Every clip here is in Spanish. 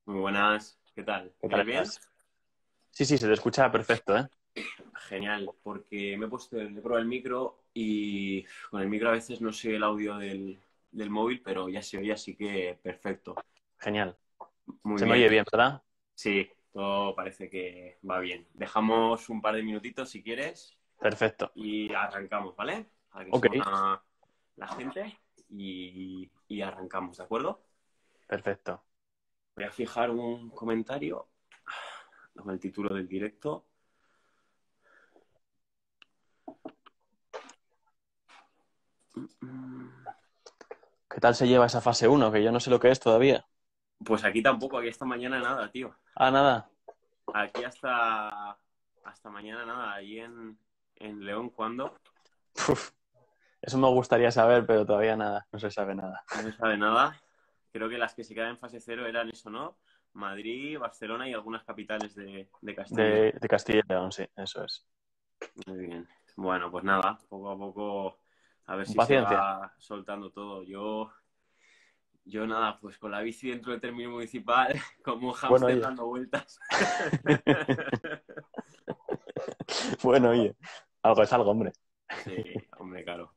Muy buenas, ¿qué tal? ¿Qué ¿Me tal oyes bien? estás? Sí, sí, se te escucha perfecto, ¿eh? Genial, porque he probado el micro y con el micro a veces no sé el audio del móvil, pero ya se oye, así que perfecto. Genial. Muy Se me bien, oye bien, ¿verdad? sí, todo parece que va bien. Dejamos un par de minutitos si quieres Perfecto. y arrancamos, ¿vale? Para que se Ok, una la gente y arrancamos, ¿de acuerdo? perfecto. Voy a fijar un comentario con el título del directo. ¿Qué tal se lleva esa fase uno? Que yo no sé lo que es todavía. Pues aquí tampoco, aquí esta mañana nada, tío. Ah, nada. Aquí hasta mañana nada, ahí en León, ¿cuándo? Uf, eso me gustaría saber, pero todavía nada. No se sabe nada. No se sabe nada. Creo que las que se quedan en fase cero eran eso, ¿no? Madrid, Barcelona y algunas capitales de Castilla y León. De Castilla y León, sí, eso es. Muy bien. Bueno, pues nada, poco a poco a ver Con si se paciencia. va soltando todo. Yo nada, pues con la bici dentro del término municipal, como un Bueno, hámster oye. dando vueltas. Bueno, oye. Algo es algo, hombre. Sí, hombre, claro.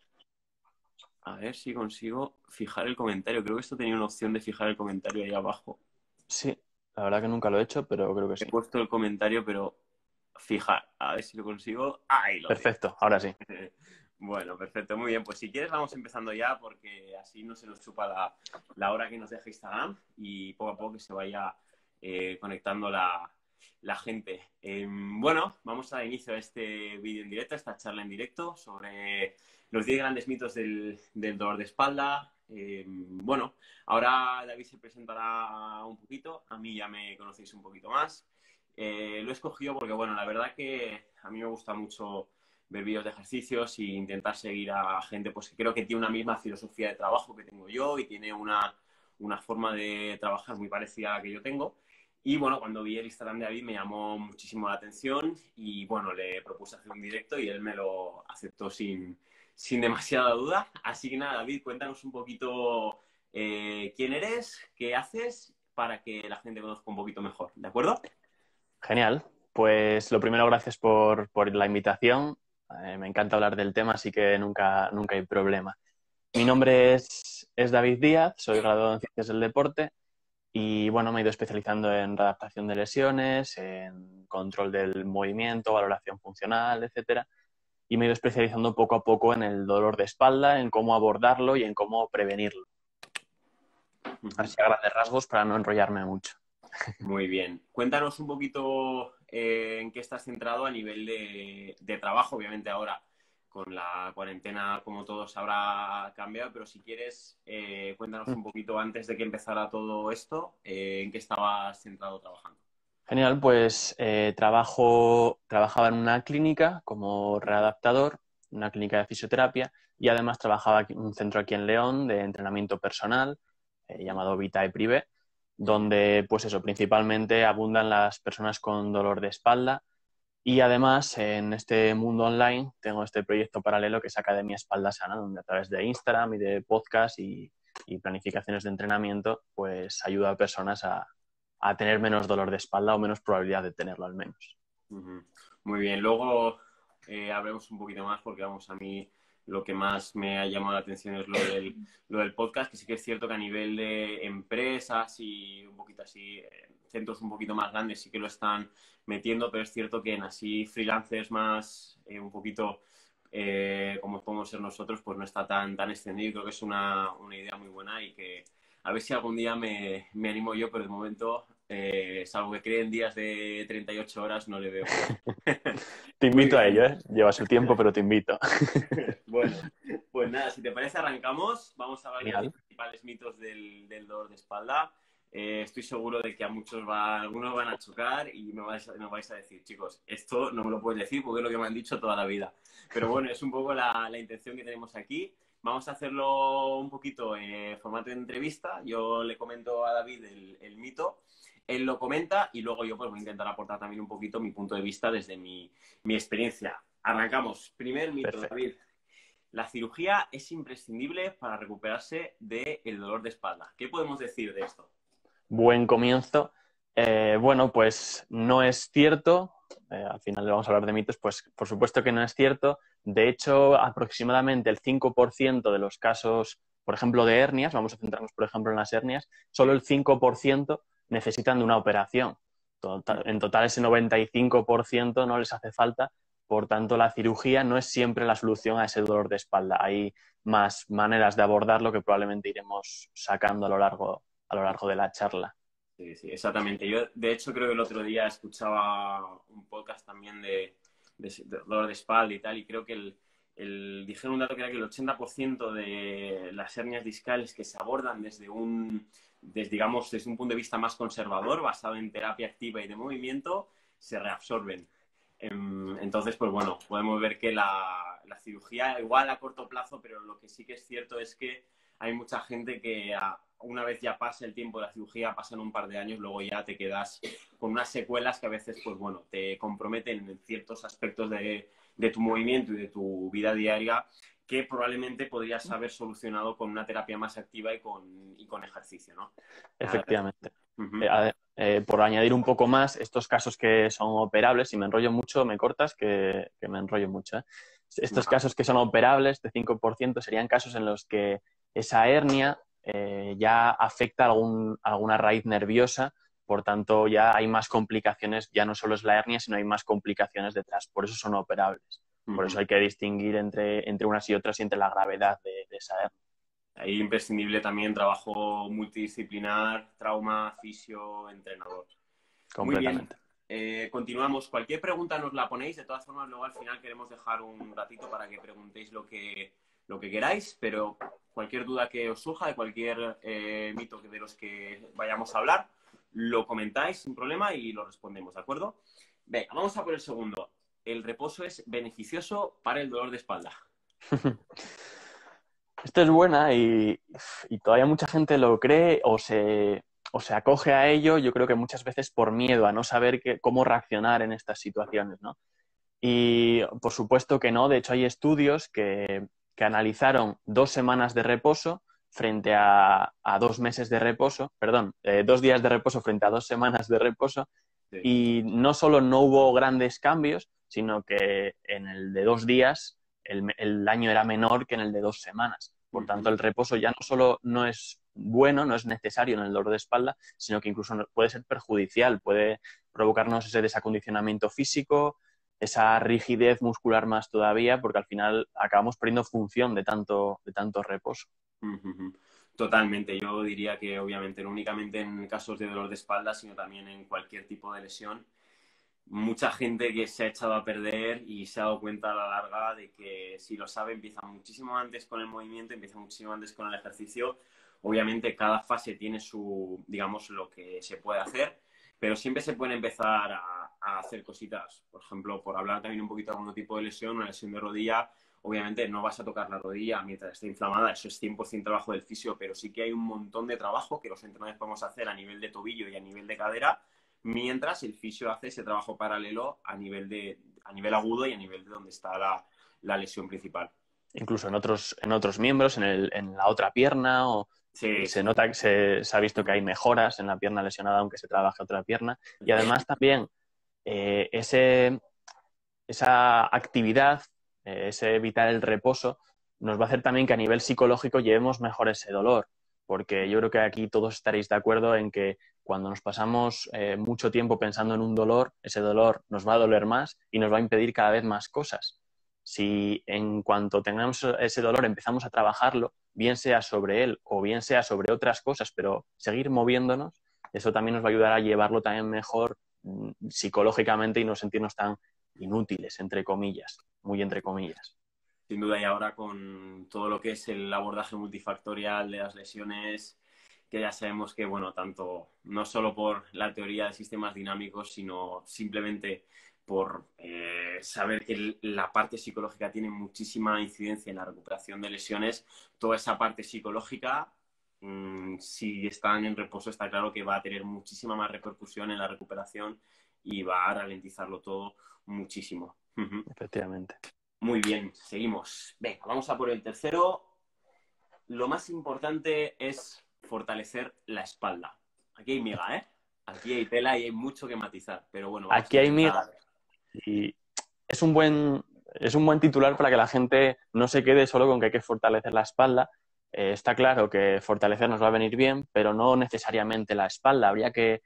A ver si consigo fijar el comentario. Creo que esto tenía una opción de fijar el comentario ahí abajo. Sí, la verdad que nunca lo he hecho, pero creo que He sí. puesto el comentario, pero fijar. A ver si lo consigo. Ahí lo tengo. Perfecto, ahora sí. Bueno, perfecto. Muy bien. Pues si quieres vamos empezando ya porque así no se nos chupa la hora que nos deja Instagram y poco a poco que se vaya conectando la gente. Bueno, vamos a dar inicio a este vídeo en directo, a esta charla en directo sobre los 10 grandes mitos del dolor de espalda. Bueno, ahora David se presentará un poquito. A mí ya me conocéis un poquito más. Lo he escogido porque, bueno, la verdad que a mí me gusta mucho ver vídeos de ejercicios e intentar seguir a gente pues, que creo que tiene una misma filosofía de trabajo que tengo yo y tiene una forma de trabajar muy parecida a la que yo tengo. Y bueno, cuando vi el Instagram de David me llamó muchísimo la atención y bueno, le propuse hacer un directo y él me lo aceptó sin demasiada duda. Así que nada, David, cuéntanos un poquito quién eres, qué haces, para que la gente conozca un poquito mejor, ¿de acuerdo? Genial. Pues lo primero, gracias por la invitación. Me encanta hablar del tema, así que nunca hay problema. Mi nombre es David Díaz, soy graduado en Ciencias del Deporte y bueno, me he ido especializando en readaptación de lesiones, en control del movimiento, valoración funcional, etcétera. Y me he ido especializando poco a poco en el dolor de espalda, en cómo abordarlo y en cómo prevenirlo. Así a grandes rasgos para no enrollarme mucho. Muy bien. Cuéntanos un poquito en qué estás centrado a nivel de trabajo. Obviamente ahora con la cuarentena, como todos, habrá cambiado, pero si quieres, cuéntanos un poquito antes de que empezara todo esto, en qué estabas centrado trabajando. Genial, pues trabajaba en una clínica como readaptador, una clínica de fisioterapia, y además trabajaba en un centro aquí en León de entrenamiento personal llamado Vitae Privé, donde pues eso, principalmente abundan las personas con dolor de espalda y además en este mundo online tengo este proyecto paralelo que es Academia Espalda Sana, donde a través de Instagram y de podcast y planificaciones de entrenamiento pues ayuda a personas a tener menos dolor de espalda o menos probabilidad de tenerlo al menos. Ujú. Muy bien, luego hablemos un poquito más porque vamos, a mí lo que más me ha llamado la atención es lo del podcast, que sí que es cierto que a nivel de empresas y un poquito así, centros un poquito más grandes sí que lo están metiendo, pero es cierto que en así freelancers más un poquito como podemos ser nosotros, pues no está tan extendido y creo que es una idea muy buena y que a ver si algún día me animo yo, pero de momento salvo que creen días de 38 horas, no le veo mucho. Te Muy invito a bien. ello, ¿eh? Lleva su tiempo, pero te invito. Bueno, pues nada, si te parece, arrancamos. Vamos a hablar de los 10 Genial. principales mitos del dolor de espalda. Estoy seguro de que a algunos van a chocar y me vais a decir, chicos, esto no me lo puedes decir porque es lo que me han dicho toda la vida. Pero bueno, es un poco la intención que tenemos aquí. Vamos a hacerlo un poquito en formato de entrevista. Yo le comento a David el mito, él lo comenta y luego yo pues voy a intentar aportar también un poquito mi punto de vista desde mi experiencia. Arrancamos. Primer mito, Perfecto. David. La cirugía es imprescindible para recuperarse del dolor de espalda. ¿Qué podemos decir de esto? Buen comienzo. Bueno, pues no es cierto. Al final vamos a hablar de mitos, pues por supuesto que no es cierto. De hecho, aproximadamente el 5% de los casos, por ejemplo, de hernias, vamos a centrarnos, por ejemplo, en las hernias, solo el 5% necesitan de una operación. En total, ese 95% no les hace falta. Por tanto, la cirugía no es siempre la solución a ese dolor de espalda. Hay más maneras de abordarlo que probablemente iremos sacando a lo largo de la charla. Sí, sí, exactamente. Yo, de hecho, creo que el otro día escuchaba un podcast también de dolor de espalda y tal, y creo que dijeron un dato que era que el 80% de las hernias discales que se abordan digamos, desde un punto de vista más conservador, basado en terapia activa y de movimiento, se reabsorben. Entonces, pues bueno, podemos ver que la cirugía igual a corto plazo, pero lo que sí que es cierto es que hay mucha gente que una vez ya pasa el tiempo de la cirugía, pasan un par de años, luego ya te quedas con unas secuelas que a veces, pues bueno, te comprometen en ciertos aspectos de tu movimiento y de tu vida diaria que probablemente podrías haber solucionado con una terapia más activa y con ejercicio, ¿no? Efectivamente. Uh-huh. Por añadir un poco más, estos casos que son operables, si me enrollo mucho, me cortas, que me enrollo mucho, ¿eh? Estos casos que son operables, de 5%, serían casos en los que esa hernia ya afecta alguna raíz nerviosa, por tanto ya hay más complicaciones, ya no solo es la hernia, sino hay más complicaciones detrás, por eso son operables. Por eso hay que distinguir entre unas y otras y entre la gravedad de esa hernia. Ahí imprescindible también trabajo multidisciplinar, trauma, fisio, entrenador. Muy bien. Completamente. Continuamos. Cualquier pregunta nos la ponéis. De todas formas, luego al final queremos dejar un ratito para que preguntéis lo que queráis, pero cualquier duda que os surja de cualquier mito de los que vayamos a hablar, lo comentáis sin problema y lo respondemos, ¿de acuerdo? Venga, vamos a por el segundo. El reposo es beneficioso para el dolor de espalda. Esto es buena y todavía mucha gente lo cree o se acoge a ello, yo creo que muchas veces por miedo a no saber cómo reaccionar en estas situaciones, ¿no? Y por supuesto que no, de hecho hay estudios que analizaron 2 semanas de reposo frente a 2 meses de reposo, perdón, 2 días de reposo frente a 2 semanas de reposo, Sí. y no solo no hubo grandes cambios, sino que en el de 2 días el daño era menor que en el de 2 semanas. Por tanto, el reposo ya no solo no es bueno, no es necesario en el dolor de espalda, sino que incluso puede ser perjudicial, puede provocarnos ese desacondicionamiento físico, esa rigidez muscular más todavía, porque al final acabamos perdiendo función de tanto reposo. Totalmente. Yo diría que obviamente no únicamente en casos de dolor de espalda, sino también en cualquier tipo de lesión. Mucha gente que se ha echado a perder y se ha dado cuenta a la larga de que si lo sabe empieza muchísimo antes con el movimiento, empieza muchísimo antes con el ejercicio. Obviamente cada fase tiene digamos, lo que se puede hacer, pero siempre se puede empezar a hacer cositas. Por ejemplo, por hablar también un poquito de algún tipo de lesión, una lesión de rodilla, obviamente no vas a tocar la rodilla mientras esté inflamada, eso es 100% trabajo del fisio, pero sí que hay un montón de trabajo que los entrenadores podemos hacer a nivel de tobillo y a nivel de cadera, mientras el fisio hace ese trabajo paralelo a nivel agudo y a nivel de donde está la lesión principal. Incluso en otros miembros, en la otra pierna, o Sí, se nota que se ha visto que hay mejoras en la pierna lesionada aunque se trabaje otra pierna. Y además también esa actividad, ese evitar el reposo, nos va a hacer también que a nivel psicológico llevemos mejor ese dolor, porque yo creo que aquí todos estaréis de acuerdo en que cuando nos pasamos mucho tiempo pensando en un dolor, ese dolor nos va a doler más y nos va a impedir cada vez más cosas. Si en cuanto tengamos ese dolor empezamos a trabajarlo, bien sea sobre él o bien sea sobre otras cosas, pero seguir moviéndonos, eso también nos va a ayudar a llevarlo también mejor psicológicamente y no sentirnos tan inútiles, entre comillas, muy entre comillas. Sin duda, y ahora con todo lo que es el abordaje multifactorial de las lesiones, que ya sabemos que, bueno, tanto no solo por la teoría de sistemas dinámicos, sino simplemente por saber que la parte psicológica tiene muchísima incidencia en la recuperación de lesiones, toda esa parte psicológica, si están en reposo, está claro que va a tener muchísima más repercusión en la recuperación y va a ralentizarlo todo muchísimo. Efectivamente. Muy bien, seguimos. Venga, vamos a por el tercero. Lo más importante es fortalecer la espalda. Aquí hay miga, ¿eh? Aquí hay tela y hay mucho que matizar, pero bueno, vamos a Aquí hay miga intentar. y es un buen titular para que la gente no se quede solo con que hay que fortalecer la espalda. Está claro que fortalecer nos va a venir bien, pero no necesariamente la espalda. Habría que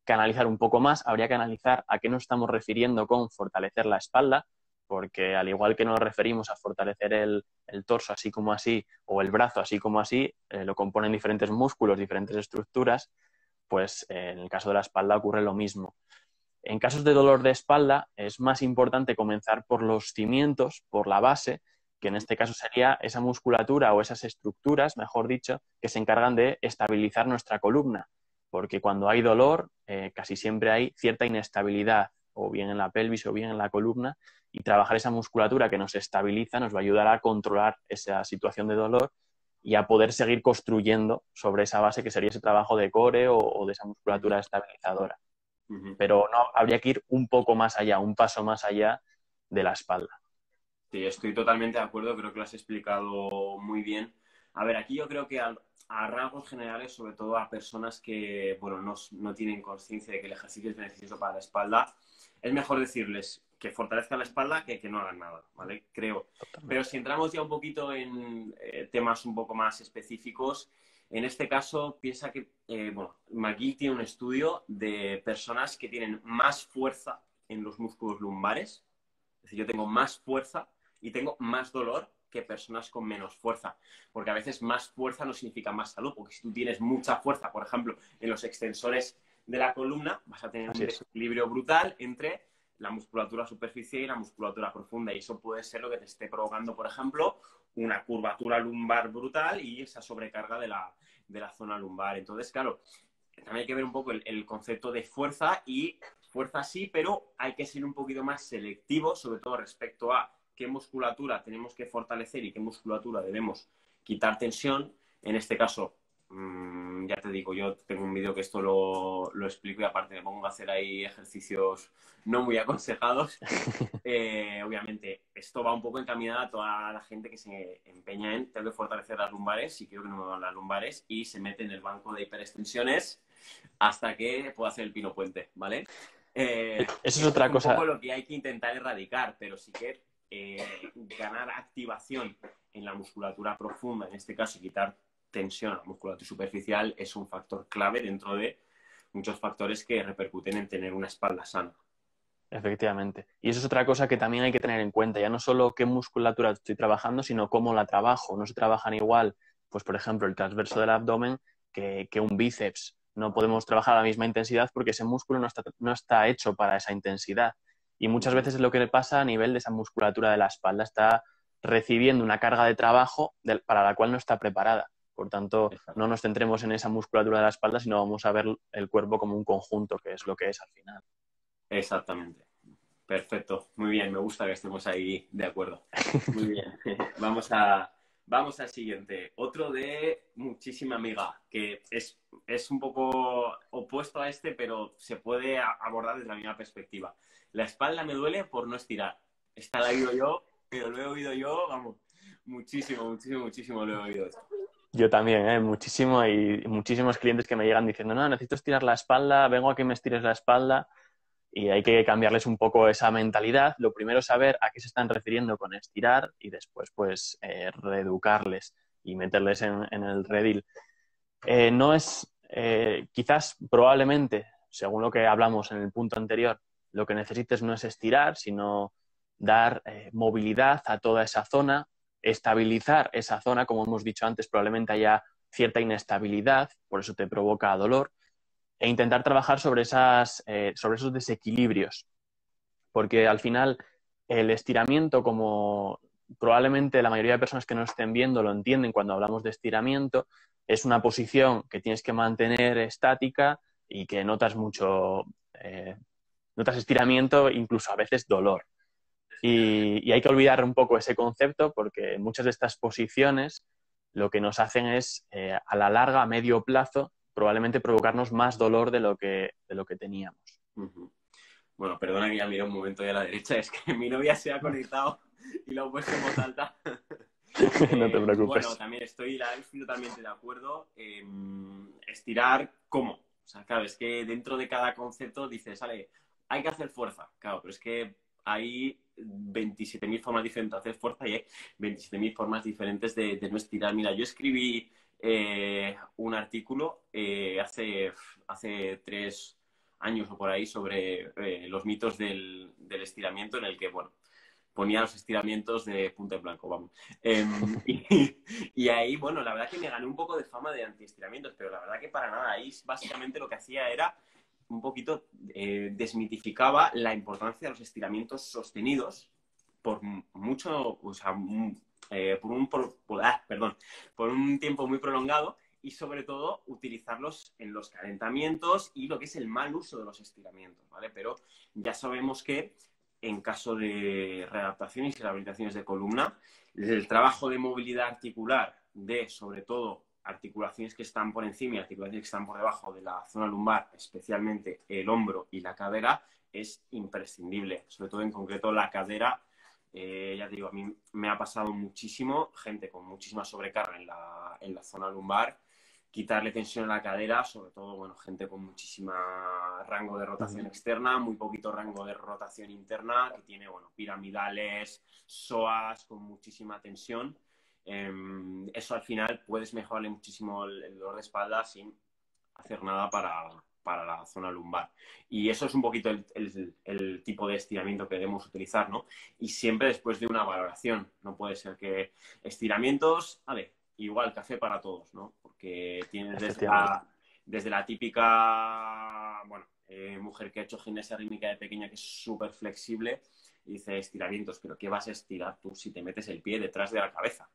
analizar un poco más, habría que analizar a qué nos estamos refiriendo con fortalecer la espalda, porque al igual que nos referimos a fortalecer el torso así como así, o el brazo así como así, lo componen diferentes músculos, diferentes estructuras, pues en el caso de la espalda ocurre lo mismo. En casos de dolor de espalda es más importante comenzar por los cimientos, por la base, que en este caso sería esa musculatura o esas estructuras, mejor dicho, que se encargan de estabilizar nuestra columna. Porque cuando hay dolor, casi siempre hay cierta inestabilidad, o bien en la pelvis o bien en la columna, y trabajar esa musculatura que nos estabiliza nos va a ayudar a controlar esa situación de dolor y a poder seguir construyendo sobre esa base que sería ese trabajo de core o de esa musculatura estabilizadora. Ujú. Pero no, habría que ir un poco más allá, un paso más allá de la espalda. Sí, estoy totalmente de acuerdo, creo que lo has explicado muy bien. A ver, aquí yo creo que a rasgos generales, sobre todo a personas que, bueno, no tienen conciencia de que el ejercicio es beneficioso para la espalda, es mejor decirles que fortalezcan la espalda que no hagan nada, ¿vale? Creo. Pero Totalmente. si entramos ya un poquito en temas un poco más específicos, en este caso piensa que, bueno, McGill tiene un estudio de personas que tienen más fuerza en los músculos lumbares, es decir, yo tengo más fuerza y tengo más dolor que personas con menos fuerza. Porque a veces más fuerza no significa más salud, porque si tú tienes mucha fuerza, por ejemplo, en los extensores de la columna, vas a tener un Así es. desequilibrio brutal entre la musculatura superficial y la musculatura profunda. Y eso puede ser lo que te esté provocando, por ejemplo, una curvatura lumbar brutal y esa sobrecarga de la zona lumbar. Entonces, claro, también hay que ver un poco el concepto de fuerza y fuerza sí, pero hay que ser un poquito más selectivo, sobre todo respecto a qué musculatura tenemos que fortalecer y qué musculatura debemos quitar tensión. En este caso, ya te digo, yo tengo un vídeo que esto lo explico y aparte me pongo a hacer ahí ejercicios no muy aconsejados. Obviamente, esto va un poco encaminado a toda la gente que se empeña en tengo que fortalecer las lumbares y quiero que no me van las lumbares y se mete en el banco de hiperextensiones hasta que pueda hacer el pino puente, ¿vale? Eso es Esto es otra un poco cosa. lo que hay que intentar erradicar, pero sí que ganar activación en la musculatura profunda, en este caso, y quitar tensión a la musculatura superficial es un factor clave dentro de muchos factores que repercuten en tener una espalda sana. Efectivamente. Y eso es otra cosa que también hay que tener en cuenta. Ya no solo qué musculatura estoy trabajando, sino cómo la trabajo. No se trabajan igual, pues por ejemplo, el transverso del abdomen que un bíceps. No podemos trabajar a la misma intensidad porque ese músculo no está hecho para esa intensidad. Y muchas Uh-huh. veces es lo que le pasa a nivel de esa musculatura de la espalda. Está recibiendo una carga de trabajo para la cual no está preparada. Por tanto, no nos centremos en esa musculatura de la espalda, sino vamos a ver el cuerpo como un conjunto, que es lo que es al final. Exactamente. Perfecto. Muy bien. Me gusta que estemos ahí de acuerdo. Muy bien. Vamos al siguiente. Otro de muchísima amiga, que es un poco opuesto a este, pero se puede abordar desde la misma perspectiva. La espalda me duele por no estirar. Esta la he oído yo, pero lo he oído yo, vamos, muchísimo, muchísimo, muchísimo lo he oído. Yo también, muchísimo. Hay muchísimos clientes que me llegan diciendo, no, necesito estirar la espalda, vengo a que me estires la espalda y hay que cambiarles un poco esa mentalidad. Lo primero es saber a qué se están refiriendo con estirar y después pues reeducarles y meterles en el redil. No es, quizás probablemente, según lo que hablamos en el punto anterior, lo que necesites no es estirar, sino dar movilidad a toda esa zona, estabilizar esa zona, como hemos dicho antes, probablemente haya cierta inestabilidad, por eso te provoca dolor, e intentar trabajar sobre esos desequilibrios, porque al final el estiramiento, como probablemente la mayoría de personas que nos estén viendo lo entienden cuando hablamos de estiramiento, es una posición que tienes que mantener estática y que notas estiramiento, incluso a veces dolor. Y hay que olvidar un poco ese concepto porque muchas de estas posiciones lo que nos hacen es, a la larga, a medio plazo, probablemente provocarnos más dolor de lo que teníamos. Uh-huh. Bueno, perdona que ya mire un momento ya a la derecha, es que mi novia se ha conectado y lo he puesto en voz alta. No te Bueno, preocupes. también estoy totalmente de acuerdo. Estirar, ¿cómo? O sea, claro, es que dentro de cada concepto dices, vale, hay que hacer fuerza. Claro, pero es que hay 27.000 formas diferentes de hacer fuerza y hay 27.000 formas diferentes de no estirar. Mira, yo escribí un artículo hace 3 años o por ahí sobre los mitos del estiramiento en el que, bueno, ponía los estiramientos de punta en blanco, vamos. Y ahí, bueno, la verdad que me gané un poco de fama de antiestiramientos, pero la verdad que para nada. Ahí básicamente lo que hacía era un poquito desmitificaba la importancia de los estiramientos sostenidos por mucho, o sea, por un tiempo muy prolongado y sobre todo utilizarlos en los calentamientos y lo que es el mal uso de los estiramientos, ¿vale? Pero ya sabemos que en caso de readaptaciones y rehabilitaciones de columna, el trabajo de movilidad articular de, sobre todo, articulaciones que están por encima y articulaciones que están por debajo de la zona lumbar, especialmente el hombro y la cadera, es imprescindible. Sobre todo, en concreto, la cadera. Ya te digo, a mí me ha pasado muchísimo, gente con muchísima sobrecarga en la zona lumbar, quitarle tensión a la cadera, sobre todo, bueno, gente con muchísima rango de rotación externa, muy poquito rango de rotación interna, que tiene, bueno, piramidales, psoas con muchísima tensión. Eso al final puedes mejorarle muchísimo el dolor de espalda sin hacer nada para la zona lumbar. Y eso es un poquito el tipo de estiramiento que debemos utilizar, ¿no? Y siempre después de una valoración. No puede ser que estiramientos, vale, igual café para todos, ¿no? Porque tienes desde la típica, bueno, mujer que ha hecho gimnasia rítmica de pequeña que es súper flexible y dice estiramientos, pero ¿qué vas a estirar tú si te metes el pie detrás de la cabeza?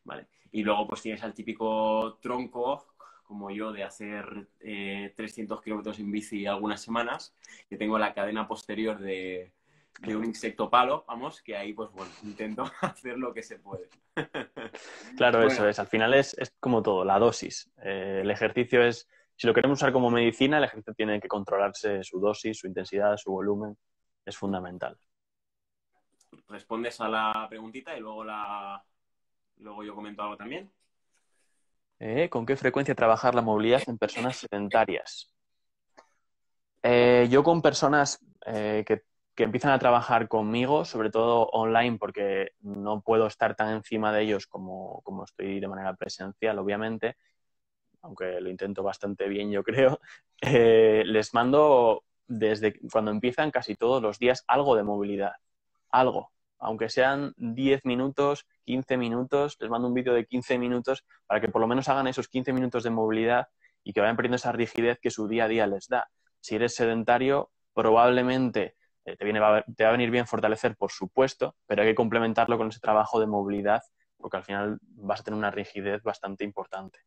¿Vale? Y luego pues tienes al típico tronco, como yo, de hacer 300 kilómetros en bici algunas semanas, que tengo la cadena posterior de un insecto palo, vamos, que ahí pues bueno, intento hacer lo que se puede. Claro, Bueno, eso es. Al final es como todo, la dosis. El ejercicio es, si lo queremos usar como medicina, el ejercicio tiene que controlarse su dosis, su intensidad, su volumen. Es fundamental. respondes a la preguntita y luego yo comento algo también. ¿Con qué frecuencia trabajar la movilidad en personas sedentarias? Yo con personas que empiezan a trabajar conmigo, sobre todo online, porque no puedo estar tan encima de ellos como estoy de manera presencial, obviamente, aunque lo intento bastante bien, yo creo, les mando desde cuando empiezan casi todos los días algo de movilidad, algo. Aunque sean 10 minutos, 15 minutos, les mando un vídeo de 15 minutos para que por lo menos hagan esos 15 minutos de movilidad y que vayan perdiendo esa rigidez que su día a día les da. Si eres sedentario, probablemente te va a venir bien fortalecer, por supuesto, pero hay que complementarlo con ese trabajo de movilidad porque al final vas a tener una rigidez bastante importante.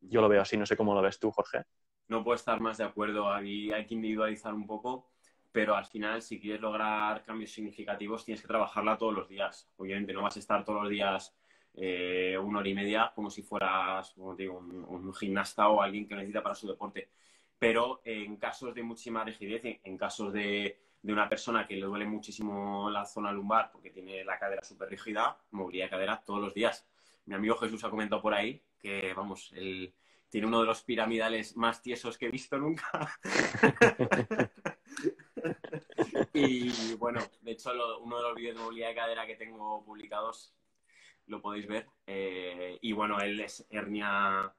Yo lo veo así, no sé cómo lo ves tú, Jorge. No puedo estar más de acuerdo. Hay que individualizar un poco, pero al final, si quieres lograr cambios significativos, tienes que trabajarla todos los días. Obviamente, no vas a estar todos los días 1 hora y media como si fueras, como te digo, un gimnasta o alguien que necesita para su deporte. Pero en casos de muchísima rigidez, en casos de una persona que le duele muchísimo la zona lumbar porque tiene la cadera súper rígida, movilidad de cadera todos los días. Mi amigo Jesús ha comentado por ahí que, vamos, tiene uno de los piramidales más tiesos que he visto nunca. Y bueno, de hecho, uno de los vídeos de movilidad de cadera que tengo publicados lo podéis ver. Y bueno, él es hernia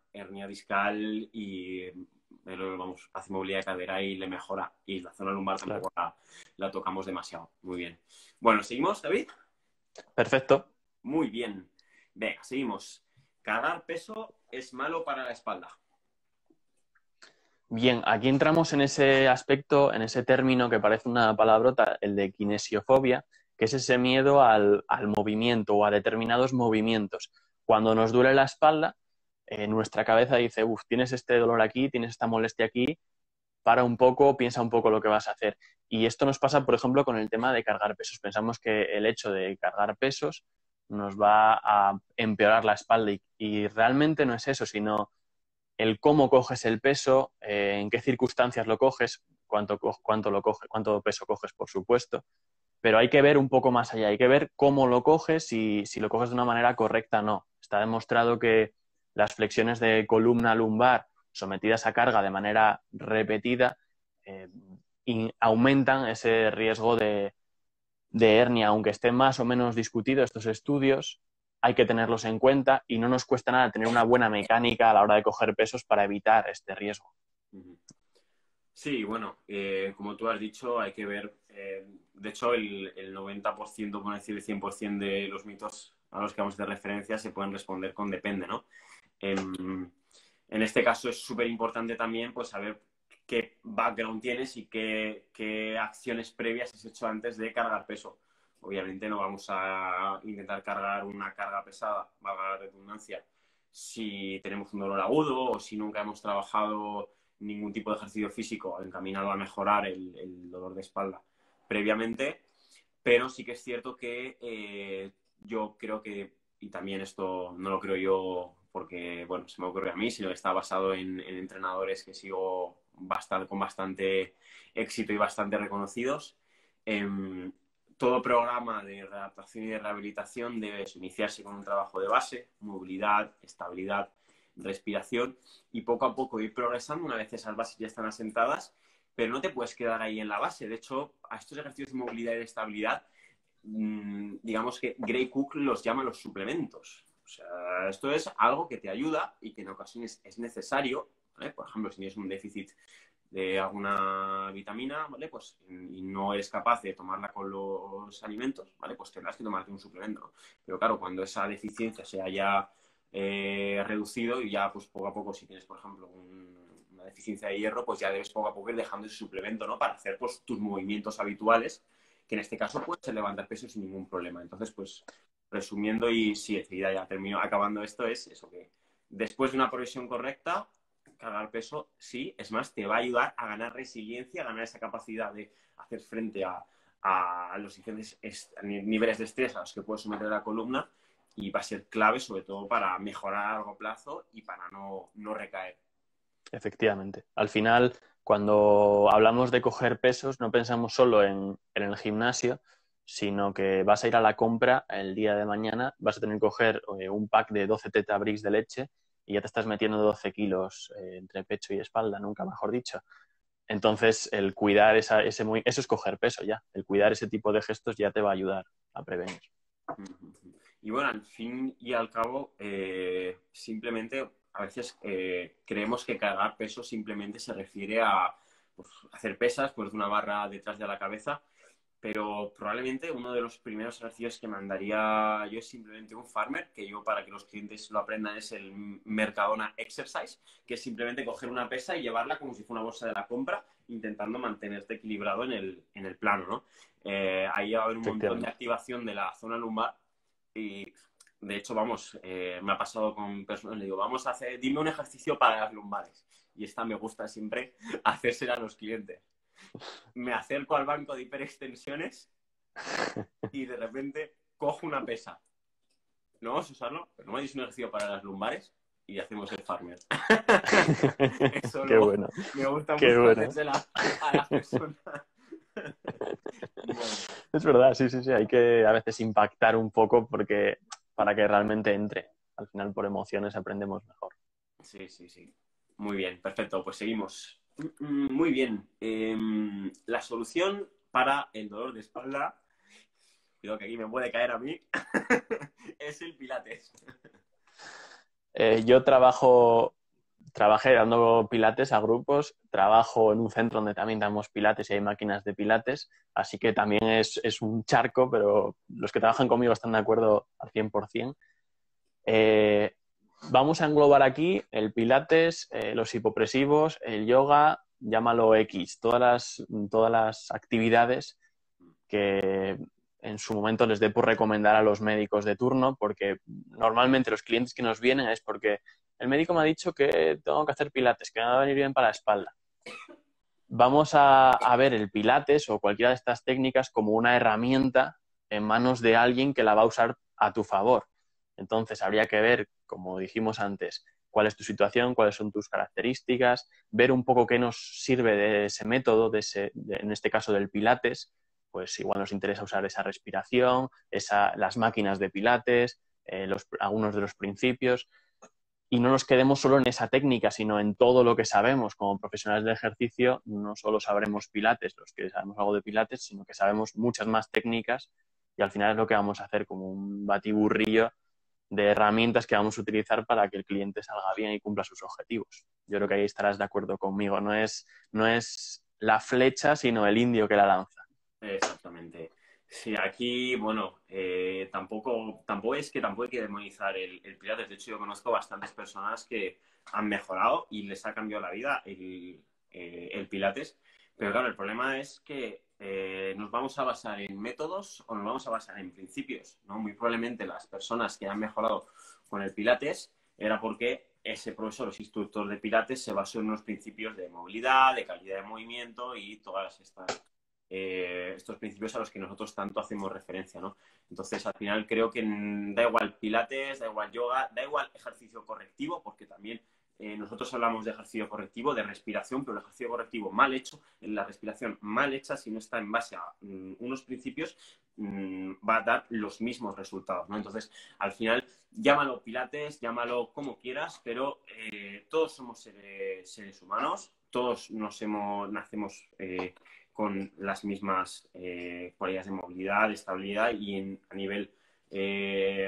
discal y vamos, hace movilidad de cadera y le mejora. Y la zona lumbar tampoco la tocamos demasiado. Muy bien. Bueno, ¿seguimos, David? Perfecto. Muy bien. Venga, seguimos. Cargar peso es malo para la espalda. Bien, aquí entramos en ese aspecto, en ese término que parece una palabrota, el de kinesiofobia, que es ese miedo al movimiento o a determinados movimientos. Cuando nos duele la espalda, nuestra cabeza dice, uff, tienes este dolor aquí, tienes esta molestia aquí, para un poco, piensa un poco lo que vas a hacer. Y esto nos pasa, por ejemplo, con el tema de cargar pesos. Pensamos que el hecho de cargar pesos nos va a empeorar la espalda y realmente no es eso, sino el cómo coges el peso, en qué circunstancias lo coges, cuánto peso coges, por supuesto, pero hay que ver un poco más allá, hay que ver cómo lo coges y si lo coges de una manera correcta o no. Está demostrado que las flexiones de columna lumbar sometidas a carga de manera repetida, y aumentan ese riesgo de hernia. Aunque esté más o menos discutido estos estudios, hay que tenerlos en cuenta y no nos cuesta nada tener una buena mecánica a la hora de coger pesos para evitar este riesgo. Sí, bueno, como tú has dicho, hay que ver, de hecho el 90%, por no decir el 100% de los mitos a los que vamos a hacer referencia se pueden responder con depende, ¿no? En este caso es súper importante también pues saber qué background tienes y qué acciones previas has hecho antes de cargar peso. Obviamente no vamos a intentar cargar una carga pesada, valga la redundancia, si tenemos un dolor agudo o si nunca hemos trabajado ningún tipo de ejercicio físico encaminado a mejorar el dolor de espalda previamente, pero sí que es cierto que yo creo que, y también esto no lo creo yo porque, bueno, se me ocurre a mí, sino que está basado en entrenadores que sigo con bastante éxito y bastante reconocidos. Todo programa de readaptación y de rehabilitación debe iniciarse con un trabajo de base, movilidad, estabilidad, respiración, y poco a poco ir progresando una vez esas bases ya están asentadas, pero no te puedes quedar ahí en la base. De hecho, a estos ejercicios de movilidad y de estabilidad, digamos que Gray Cook los llama los suplementos. O sea, esto es algo que te ayuda y que en ocasiones es necesario, ¿vale? Por ejemplo, si tienes un déficit de alguna vitamina, ¿vale? Pues, y no eres capaz de tomarla con los alimentos, ¿vale? Pues tendrás que tomarte un suplemento, ¿no? Pero claro, cuando esa deficiencia se haya reducido y ya pues poco a poco, si tienes, por ejemplo, una deficiencia de hierro, pues ya debes poco a poco ir dejando ese suplemento, ¿no? Para hacer pues tus movimientos habituales, que en este caso puede ser levantar peso sin ningún problema. Entonces, pues, resumiendo y sí, enseguida ya termino acabando esto, es eso, que después de una progresión correcta, cargar peso, sí, es más, te va a ayudar a ganar resiliencia, a ganar esa capacidad de hacer frente a los diferentes niveles de estrés a los que puedes someter la columna, y va a ser clave sobre todo para mejorar a largo plazo y para no recaer. Efectivamente. Al final, cuando hablamos de coger pesos, no pensamos solo en el gimnasio, sino que vas a ir a la compra el día de mañana, vas a tener que coger un pack de 12 Teta Bricks de leche y ya te estás metiendo 12 kilos entre pecho y espalda, nunca mejor dicho. Entonces, el cuidar eso es coger peso ya. El cuidar ese tipo de gestos ya te va a ayudar a prevenir. Y bueno, al fin y al cabo, simplemente a veces creemos que cargar peso simplemente se refiere a pues, hacer pesas pues, de una barra detrás de la cabeza, pero probablemente uno de los primeros ejercicios que mandaría yo es simplemente un farmer, que yo para que los clientes lo aprendan es el Mercadona Exercise, que es simplemente coger una pesa y llevarla como si fuera una bolsa de la compra, intentando mantenerte equilibrado en el plano, ¿no? Ahí va a haber un montón de activación de la zona lumbar y, de hecho, vamos, me ha pasado con personas, le digo, dime un ejercicio para las lumbares. Y esta me gusta siempre hacérsela a los clientes. Me acerco al banco de hiperextensiones y de repente cojo una pesa. No vamos a usarlo, pero no me dices un ejercicio para las lumbares y hacemos el farmer. Eso Qué bueno. Me gusta Qué mucho bueno. hacérsela a las personas. Bueno. Es verdad, sí. Hay que a veces impactar un poco para que realmente entre. Al final, por emociones aprendemos mejor. Sí. Muy bien, perfecto. Pues seguimos. Muy bien. La solución para el dolor de espalda, creo que aquí me puede caer a mí, es el pilates. Yo trabajé dando pilates a grupos, trabajo en un centro donde también damos pilates y hay máquinas de pilates, así que también es un charco, pero los que trabajan conmigo están de acuerdo al 100%. Vamos a englobar aquí el pilates, los hipopresivos, el yoga, llámalo X, todas las actividades que en su momento les dé por recomendar a los médicos de turno, porque normalmente los clientes que nos vienen es porque el médico me ha dicho que tengo que hacer pilates, que me va a venir bien para la espalda. Vamos a ver el pilates o cualquiera de estas técnicas como una herramienta en manos de alguien que la va a usar a tu favor. Entonces, habría que ver, como dijimos antes, cuál es tu situación, cuáles son tus características, ver un poco qué nos sirve de ese método, en este caso del pilates. Pues igual nos interesa usar esa respiración, las máquinas de pilates, algunos de los principios. y no nos quedemos solo en esa técnica, sino en todo lo que sabemos. Como profesionales de ejercicio, no solo sabremos pilates, los que sabemos algo de pilates, sino que sabemos muchas más técnicas y al final es lo que vamos a hacer, como un batiburrillo de herramientas que vamos a utilizar para que el cliente salga bien y cumpla sus objetivos. Yo creo que ahí estarás de acuerdo conmigo. No es la flecha, sino el indio que la lanza. Exactamente. Sí, aquí, bueno, tampoco hay que demonizar el Pilates. De hecho, yo conozco bastantes personas que han mejorado y les ha cambiado la vida el Pilates. Pero claro, el problema es que nos vamos a basar en métodos o nos vamos a basar en principios, ¿no? Muy probablemente las personas que han mejorado con el Pilates era porque ese profesor o ese instructor de Pilates se basó en unos principios de movilidad, de calidad de movimiento y todas estos principios a los que nosotros tanto hacemos referencia, ¿no? Entonces, al final creo que da igual pilates, da igual yoga, da igual ejercicio correctivo, porque también nosotros hablamos de ejercicio correctivo, de respiración, pero el ejercicio correctivo mal hecho, la respiración mal hecha, si no está en base a unos principios, va a dar los mismos resultados, ¿no? Entonces, al final, llámalo pilates, llámalo como quieras, pero todos somos seres humanos, todos nacemos con las mismas cualidades de movilidad, de estabilidad y a nivel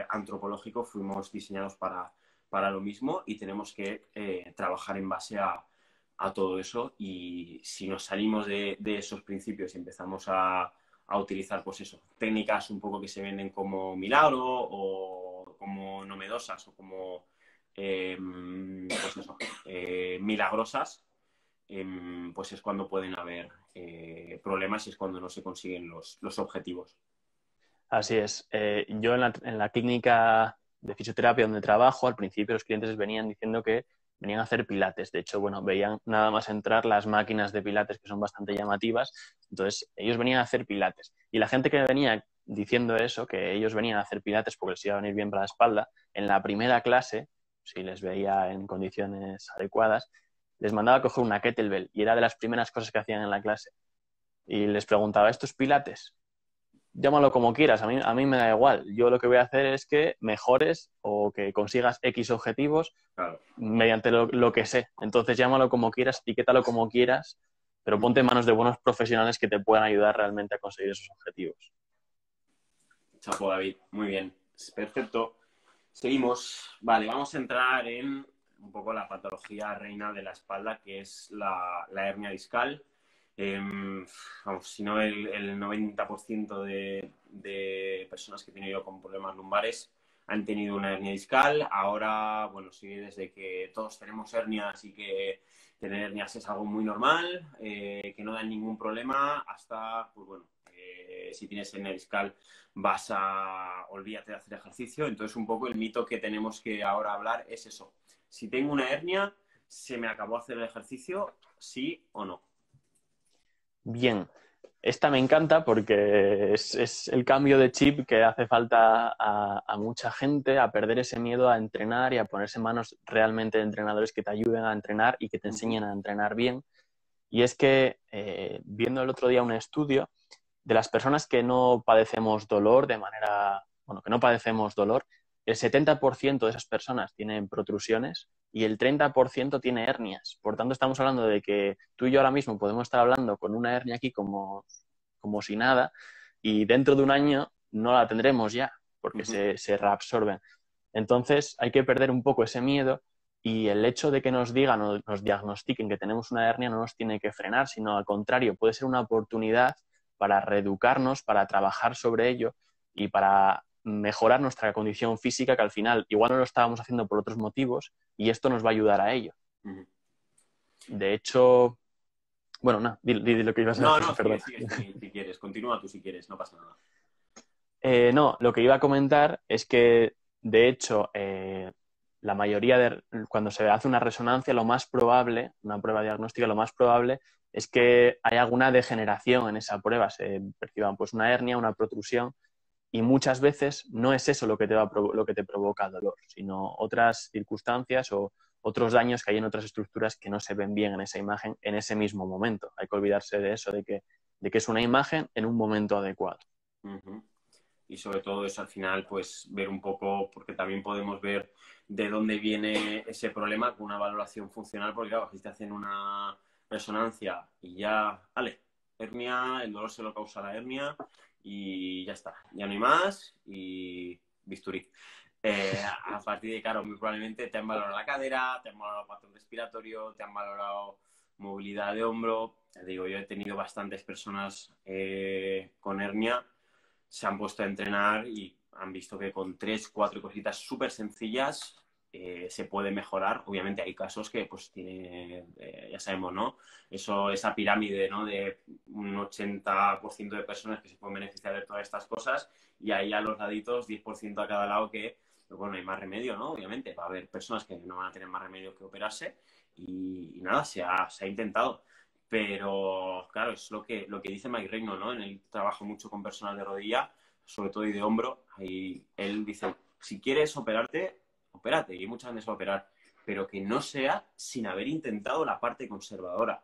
antropológico fuimos diseñados para lo mismo y tenemos que trabajar en base a todo eso y si nos salimos de esos principios y empezamos a utilizar pues eso, técnicas un poco que se venden como milagro o como novedosas o como pues eso, milagrosas, pues es cuando pueden haber problemas y es cuando no se consiguen los objetivos. Así es. Yo en la clínica de fisioterapia donde trabajo, al principio los clientes venían diciendo que venían a hacer pilates. De hecho, bueno, veían nada más entrar las máquinas de pilates que son bastante llamativas. Entonces, ellos venían a hacer pilates. Y la gente que venía diciendo eso, que ellos venían a hacer pilates porque les iba a venir bien para la espalda, en la primera clase, si les veía en condiciones adecuadas, les mandaba a coger una kettlebell y era de las primeras cosas que hacían en la clase. Y les preguntaba, ¿esto es pilates? Llámalo como quieras, a mí me da igual. Yo lo que voy a hacer es que mejores o que consigas X objetivos Claro. mediante lo que sé. Entonces llámalo como quieras, etiquétalo como quieras, pero ponte en manos de buenos profesionales que te puedan ayudar realmente a conseguir esos objetivos. Chapo, David, muy bien. Perfecto. Seguimos. Vale, vamos a entrar en un poco la patología reina de la espalda, que es la hernia discal. Vamos, si no el 90% de personas que he tenido con problemas lumbares han tenido una hernia discal. Ahora, bueno, sí, desde que todos tenemos hernias y que tener hernias es algo muy normal, que no dan ningún problema, hasta, pues bueno, si tienes hernia discal olvídate de hacer ejercicio. Entonces, un poco el mito que tenemos que ahora hablar es eso. Si tengo una hernia, ¿se me acabó hacer el ejercicio? ¿Sí o no? Bien, esta me encanta porque es el cambio de chip que hace falta a mucha gente, a perder ese miedo a entrenar y a ponerse en manos realmente de entrenadores que te ayuden a entrenar y que te enseñen a entrenar bien. Y es que, viendo el otro día un estudio, de las personas que no padecemos dolor que no padecemos dolor, el 70% de esas personas tienen protrusiones y el 30% tiene hernias. Por tanto, estamos hablando de que tú y yo ahora mismo podemos estar hablando con una hernia aquí como si nada y dentro de un año no la tendremos ya porque se reabsorben. Entonces, hay que perder un poco ese miedo y el hecho de que nos digan o nos diagnostiquen que tenemos una hernia no nos tiene que frenar, sino al contrario, puede ser una oportunidad para reeducarnos, para trabajar sobre ello y para mejorar nuestra condición física, que al final igual no lo estábamos haciendo por otros motivos y esto nos va a ayudar a ello. De hecho, bueno, no, di lo que ibas a No, decir, no, perdón. sigue si quieres. Continúa tú si quieres, no pasa nada. No, lo que iba a comentar es que, de hecho, la mayoría cuando se hace una resonancia, lo más probable, una prueba diagnóstica, lo más probable es que hay alguna degeneración en esa prueba. Se perciban pues una hernia, una protrusión, y muchas veces no es eso lo que lo que te provoca dolor, sino otras circunstancias o otros daños que hay en otras estructuras que no se ven bien en esa imagen en ese mismo momento. Hay que olvidarse de eso, de que es una imagen en un momento adecuado. y sobre todo eso al final, pues ver un poco, porque también podemos ver de dónde viene ese problema con una valoración funcional, porque claro, si te hacen una resonancia y ya, vale, hernia, el dolor se lo causa la hernia y ya está, ya no hay más y bisturí. A partir de, claro, muy probablemente te han valorado la cadera, te han valorado patrón respiratorio, te han valorado movilidad de hombro. Ya digo, yo he tenido bastantes personas con hernia, se han puesto a entrenar y han visto que con 3, 4 cositas súper sencillas se puede mejorar. Obviamente hay casos que pues tiene, ya sabemos, ¿no? Esa pirámide, ¿no? De un 80% de personas que se pueden beneficiar de todas estas cosas y ahí a los laditos 10% a cada lado que, pues, bueno, hay más remedio, ¿no? Obviamente va a haber personas que no van a tener más remedio que operarse y nada, se ha intentado. Pero claro, es lo que dice Mike Reino, ¿no? En el trabajo mucho con personas de rodilla, sobre todo y de hombro. Y él dice, si quieres operarte, opérate. Y muchas veces va a operar. Pero que no sea sin haber intentado la parte conservadora.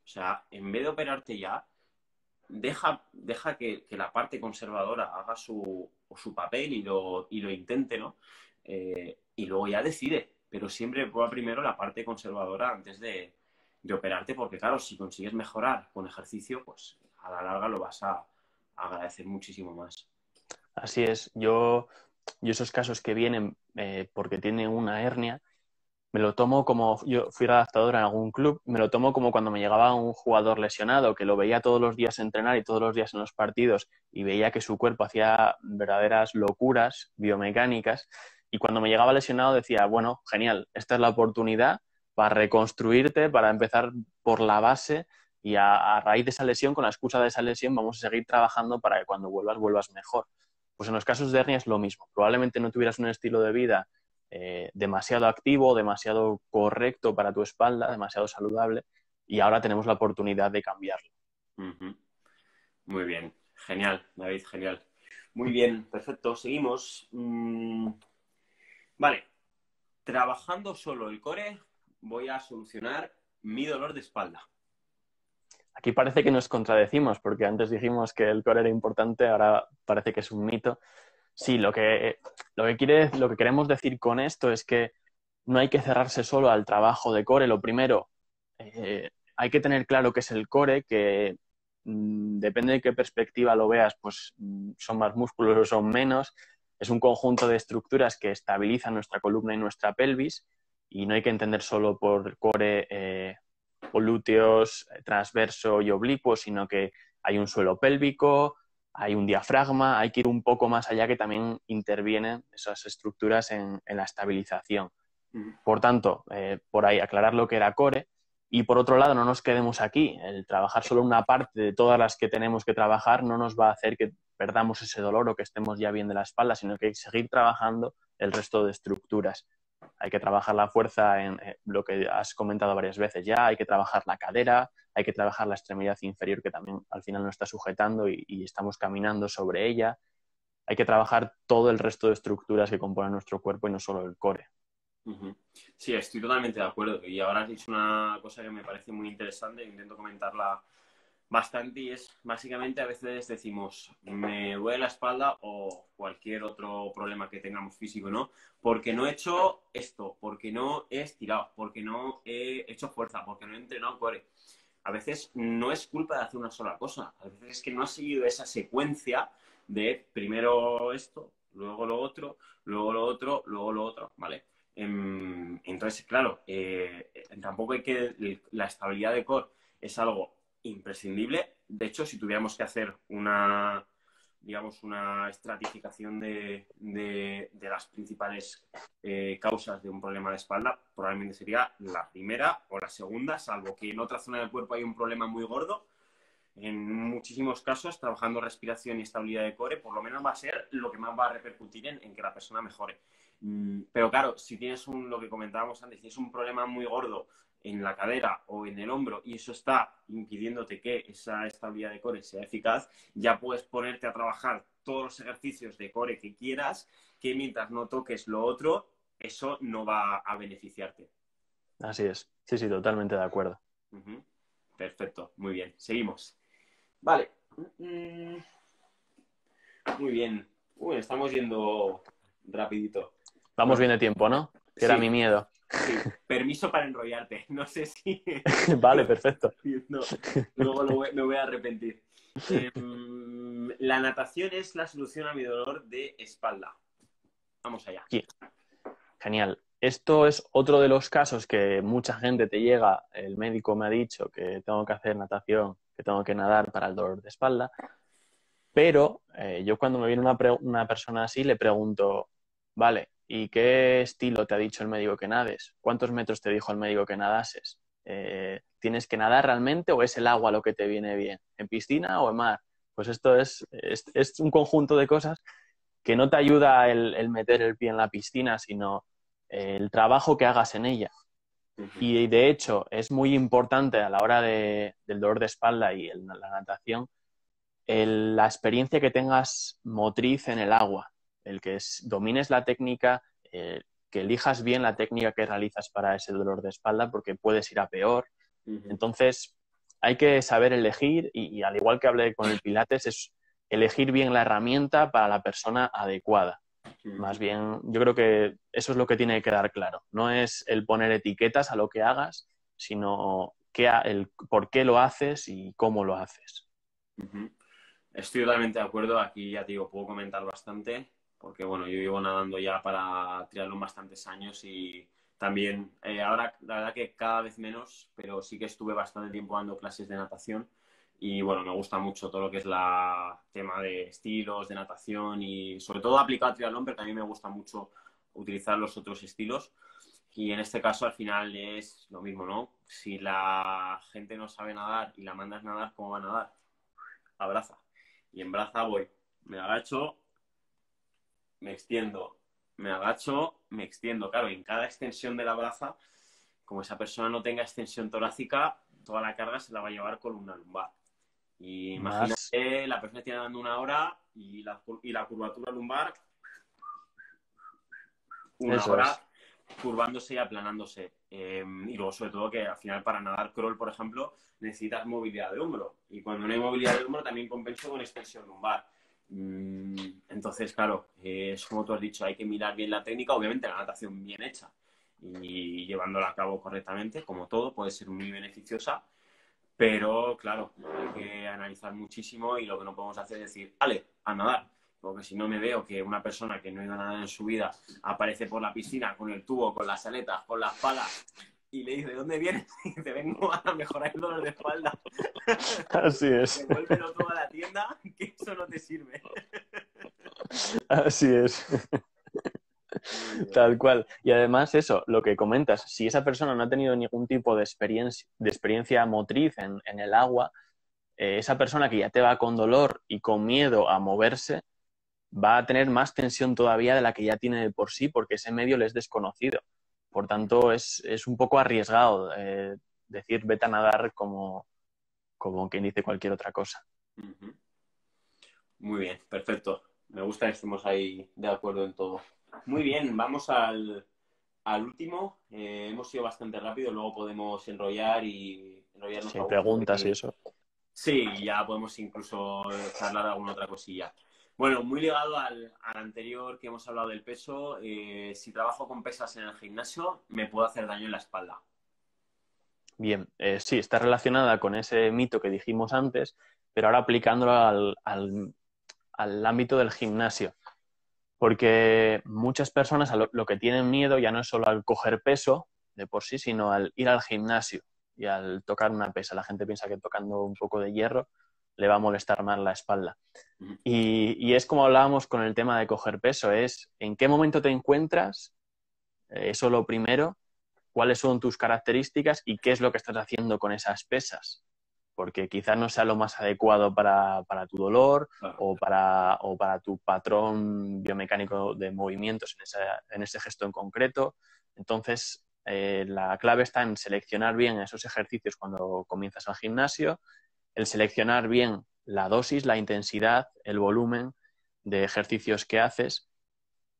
O sea, en vez de operarte ya, deja que la parte conservadora haga su papel y lo intente, ¿no? Y luego ya decide. Pero siempre prueba primero la parte conservadora antes de operarte, porque claro, si consigues mejorar con ejercicio, pues a la larga lo vas a agradecer muchísimo más. Así es. Yo esos casos que vienen porque tienen una hernia, me lo tomo como, yo fui adaptador en algún club, me lo tomo como cuando me llegaba un jugador lesionado, que lo veía todos los días entrenar y todos los días en los partidos y veía que su cuerpo hacía verdaderas locuras biomecánicas y cuando me llegaba lesionado decía, bueno, genial, esta es la oportunidad para reconstruirte, para empezar por la base y a raíz de esa lesión, con la excusa de esa lesión, vamos a seguir trabajando para que cuando vuelvas mejor. Pues en los casos de hernia es lo mismo. Probablemente no tuvieras un estilo de vida demasiado activo, demasiado correcto para tu espalda, demasiado saludable, y ahora tenemos la oportunidad de cambiarlo. Uh-huh. Muy bien, genial, David, genial. Muy bien, perfecto, seguimos. Vale, trabajando solo el core, voy a solucionar mi dolor de espalda. Aquí parece que nos contradecimos, porque antes dijimos que el core era importante, ahora parece que es un mito. Sí, lo que queremos decir con esto es que no hay que cerrarse solo al trabajo de core. Lo primero, hay que tener claro qué es el core, que depende de qué perspectiva lo veas, pues son más músculos o son menos. Es un conjunto de estructuras que estabilizan nuestra columna y nuestra pelvis y no hay que entender solo por core o glúteos, transverso y oblicuo, sino que hay un suelo pélvico, hay un diafragma, hay que ir un poco más allá que también intervienen esas estructuras en la estabilización. Por tanto, por ahí aclarar lo que era core y por otro lado no nos quedemos aquí. El trabajar solo una parte de todas las que tenemos que trabajar no nos va a hacer que perdamos ese dolor o que estemos ya bien de la espalda, sino que hay que seguir trabajando el resto de estructuras. Hay que trabajar la fuerza en lo que has comentado varias veces ya, hay que trabajar la cadera, hay que trabajar la extremidad inferior que también al final nos está sujetando y estamos caminando sobre ella. Hay que trabajar todo el resto de estructuras que componen nuestro cuerpo y no solo el core. Uh-huh. Sí, estoy totalmente de acuerdo. Y ahora has dicho una cosa que me parece muy interesante, intento comentarla bastante, y es básicamente a veces decimos, me duele la espalda o cualquier otro problema que tengamos físico, ¿no? Porque no he hecho esto, porque no he estirado, porque no he hecho fuerza, porque no he entrenado core. A veces no es culpa de hacer una sola cosa, a veces es que no has seguido esa secuencia de primero esto, luego lo otro, luego lo otro, luego lo otro, ¿vale? Entonces, claro, tampoco hay que... La estabilidad de core es algo imprescindible. De hecho, si tuviéramos que hacer digamos, una estratificación de las principales causas de un problema de espalda, probablemente sería la primera o la segunda, salvo que en otra zona del cuerpo hay un problema muy gordo. En muchísimos casos, trabajando respiración y estabilidad de core, por lo menos va a ser lo que más va a repercutir en que la persona mejore. Pero claro, si tienes lo que comentábamos antes, si tienes un problema muy gordo en la cadera o en el hombro y eso está impidiéndote que esa estabilidad de core sea eficaz, ya puedes ponerte a trabajar todos los ejercicios de core que quieras, que mientras no toques lo otro, eso no va a beneficiarte. Así es. Sí, sí, totalmente de acuerdo. Uh-huh. Perfecto, muy bien. Seguimos. Vale. Muy bien. Uy, estamos yendo rapidito. Vamos Bueno, bien de tiempo, ¿no? Que era mi sí, miedo. sí. Permiso para enrollarte. No sé si Vale, perfecto. no, luego me voy a arrepentir. La natación es la solución a mi dolor de espalda. Vamos allá. Aquí. Genial. Esto es otro de los casos que mucha gente te llega, el médico me ha dicho que tengo que hacer natación, que tengo que nadar para el dolor de espalda, pero yo cuando me viene una persona así le pregunto, vale, ¿y qué estilo te ha dicho el médico que nades? ¿Cuántos metros te dijo el médico que nadases? ¿Tienes que nadar realmente o es el agua lo que te viene bien? ¿En piscina o en mar? Pues esto es un conjunto de cosas que no te ayuda el meter el pie en la piscina, sino el trabajo que hagas en ella. Ujú, Y de hecho es muy importante a la hora del dolor de espalda y la natación, la experiencia que tengas motriz en el agua, el que domines la técnica, que elijas bien la técnica que realizas para ese dolor de espalda, porque puedes ir a peor. ujú, Entonces, hay que saber elegir y al igual que hablé con el Pilates, es elegir bien la herramienta para la persona adecuada. Más ujú. bien, yo creo que eso es lo que tiene que quedar claro. No es el poner etiquetas a lo que hagas, sino el por qué lo haces y cómo lo haces. Ujú. Estoy totalmente de acuerdo. Aquí ya te digo, puedo comentar bastante, porque bueno, yo llevo nadando ya para triatlón bastantes años y también ahora la verdad que cada vez menos, pero sí que estuve bastante tiempo dando clases de natación y bueno, me gusta mucho todo lo que es la tema de estilos de natación y sobre todo aplicado al triatlón, pero también me gusta mucho utilizar los otros estilos. Y en este caso al final es lo mismo, ¿no? Si la gente no sabe nadar y la mandas nadar, ¿cómo va a nadar? Abraza. Y en braza voy, me agacho, me extiendo, me agacho, me extiendo. Claro, en cada extensión de la braza, como esa persona no tenga extensión torácica, toda la carga se la va a llevar columna lumbar. Y Más, imagínate, la persona está dando una hora y la curvatura lumbar una eso hora es. curvándose y aplanándose. Y luego, sobre todo, que al final para nadar crawl, por ejemplo, necesitas movilidad de hombro. Y cuando no hay movilidad de hombro, también compenso con extensión lumbar. Entonces, claro, es como tú has dicho, hay que mirar bien la técnica, obviamente la natación bien hecha y llevándola a cabo correctamente, como todo, puede ser muy beneficiosa, pero claro, hay que analizar muchísimo y lo que no podemos hacer es decir, vale, a nadar. Porque si no me veo que una persona que no ha ido a nadar en su vida aparece por la piscina con el tubo, con las aletas, con las palas y le dice, ¿de dónde vienes? Y te vengo a mejorar el dolor de espalda. Así es. Devuélvelo todo a la tienda, que eso no te sirve. Así es. Muy bien. Tal cual. Y además eso, lo que comentas, si esa persona no ha tenido ningún tipo de experiencia motriz en el agua, esa persona que ya te va con dolor y con miedo a moverse, va a tener más tensión todavía de la que ya tiene de por sí, porque ese medio le es desconocido. Por tanto, es un poco arriesgado decir vete a nadar como quien dice cualquier otra cosa. Ujú. Muy bien, perfecto. Me gusta que estemos ahí de acuerdo en todo. Muy bien, vamos al último. Hemos sido bastante rápido, luego podemos enrollar y enrollarnos a Si gusto. preguntas y eso. Sí, ya podemos incluso charlar alguna otra cosilla. Bueno, muy ligado al anterior que hemos hablado del peso, si trabajo con pesas en el gimnasio, me puedo hacer daño en la espalda. Bien, sí, está relacionada con ese mito que dijimos antes, pero ahora aplicándolo al ámbito del gimnasio. Porque muchas personas lo que tienen miedo ya no es solo al coger peso de por sí, sino al ir al gimnasio y al tocar una pesa. La gente piensa que tocando un poco de hierro le va a molestar más la espalda. Ujú, Y es como hablábamos con el tema de coger peso, es en qué momento te encuentras, eso lo primero, cuáles son tus características y qué es lo que estás haciendo con esas pesas. Porque quizás no sea lo más adecuado para tu dolor claro. o para tu patrón biomecánico de movimientos en ese gesto en concreto. Entonces, la clave está en seleccionar bien esos ejercicios cuando comienzas al gimnasio, el seleccionar bien la dosis, la intensidad, el volumen de ejercicios que haces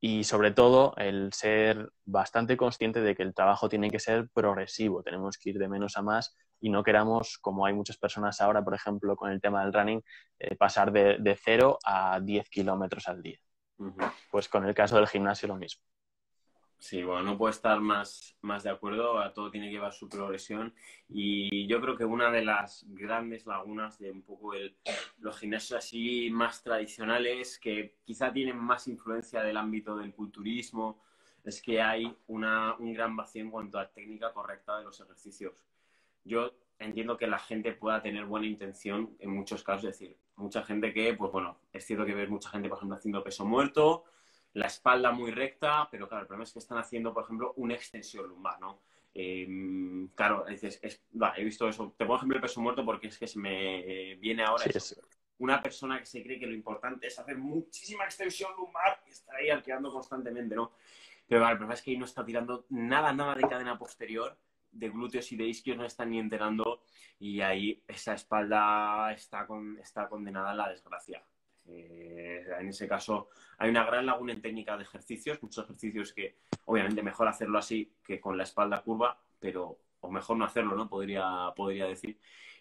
y sobre todo el ser bastante consciente de que el trabajo tiene que ser progresivo, tenemos que ir de menos a más y no queramos, como hay muchas personas ahora, por ejemplo, con el tema del running, pasar de 0 a 10 kilómetros al día. Pues con el caso del gimnasio lo mismo. Sí, bueno, no puedo estar más de acuerdo, a todo tiene que llevar su progresión y yo creo que una de las grandes lagunas de un poco los gimnasios así más tradicionales, que quizá tienen más influencia del ámbito del culturismo, es que hay un gran vacío en cuanto a técnica correcta de los ejercicios. Yo entiendo que la gente pueda tener buena intención en muchos casos, es decir, mucha gente que, pues bueno, es cierto que ves mucha gente, por ejemplo, haciendo peso muerto, la espalda muy recta, pero claro, el problema es que están haciendo, por ejemplo, una extensión lumbar, ¿no? Claro, dices, he visto eso. Te pongo ejemplo el peso muerto porque es que se me viene ahora Sí, eso. Una persona que se cree que lo importante es hacer muchísima extensión lumbar y estar ahí arqueando constantemente, ¿no? Pero claro, el problema es que ahí no está tirando nada de cadena posterior, de glúteos y de isquios no están ni enterando y ahí esa espalda está condenada a la desgracia. En ese caso hay una gran laguna en técnica de ejercicios, muchos ejercicios que obviamente mejor hacerlo así que con la espalda curva, pero o mejor no hacerlo, ¿no? Podría decir.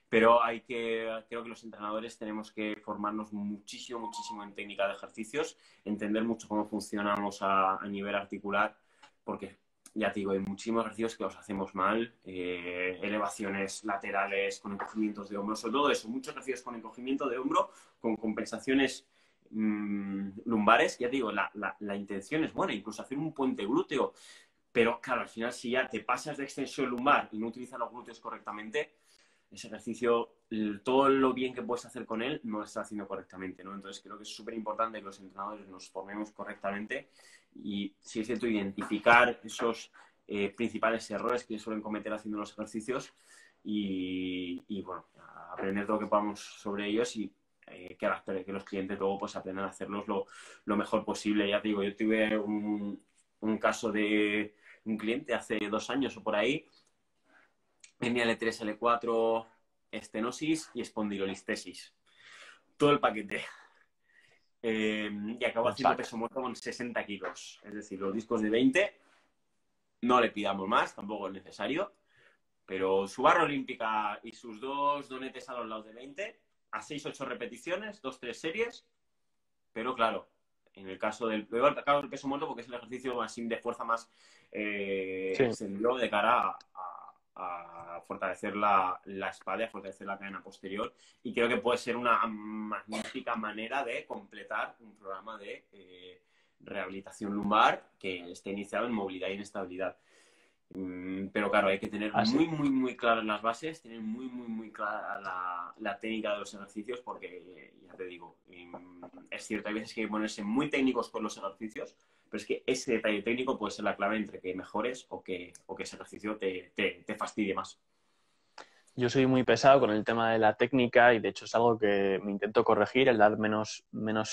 Pero creo que los entrenadores tenemos que formarnos muchísimo en técnica de ejercicios, entender mucho cómo funcionamos a nivel articular, porque ya te digo, hay muchísimos ejercicios que los hacemos mal, elevaciones laterales con encogimientos de hombro, sobre todo eso, muchos ejercicios con encogimiento de hombro, con compensaciones lumbares, ya te digo, la intención es buena, incluso hacer un puente glúteo, pero claro, al final si ya te pasas de extensión lumbar y no utilizas los glúteos correctamente, ese ejercicio, todo lo bien que puedes hacer con él, no lo estás haciendo correctamente, ¿no? Entonces creo que es súper importante que los entrenadores nos formemos correctamente y, si es cierto, identificar esos principales errores que suelen cometer haciendo los ejercicios y bueno, aprender todo lo que podamos sobre ellos y que los clientes luego pues aprendan a hacerlos lo mejor posible. Ya te digo, yo tuve un caso de un cliente hace 2 años o por ahí, tenía L3, L4, estenosis y espondilolistesis. Todo el paquete. Y acabó Un haciendo pack. peso muerto con 60 kilos. Es decir, los discos de 20, no le pidamos más, tampoco es necesario. Pero su barra olímpica y sus 2 donetes a los lados de 20, a 6-8 repeticiones, 2-3 series. Pero claro, en el caso del peso muerto, porque es el ejercicio así de fuerza más Sí. extendido de cara a fortalecer la espalda, a fortalecer la cadena posterior. Y creo que puede ser una magnífica manera de completar un programa de rehabilitación lumbar que esté iniciado en movilidad y en estabilidad. Pero claro, hay que tener Así. muy claras las bases, tener muy clara la técnica de los ejercicios, porque ya te digo, es cierto, hay veces que hay que ponerse muy técnicos con los ejercicios, pero es que ese detalle técnico puede ser la clave entre que mejores o que ese ejercicio te fastidie más. Yo soy muy pesado con el tema de la técnica y de hecho es algo que me intento corregir, el dar menos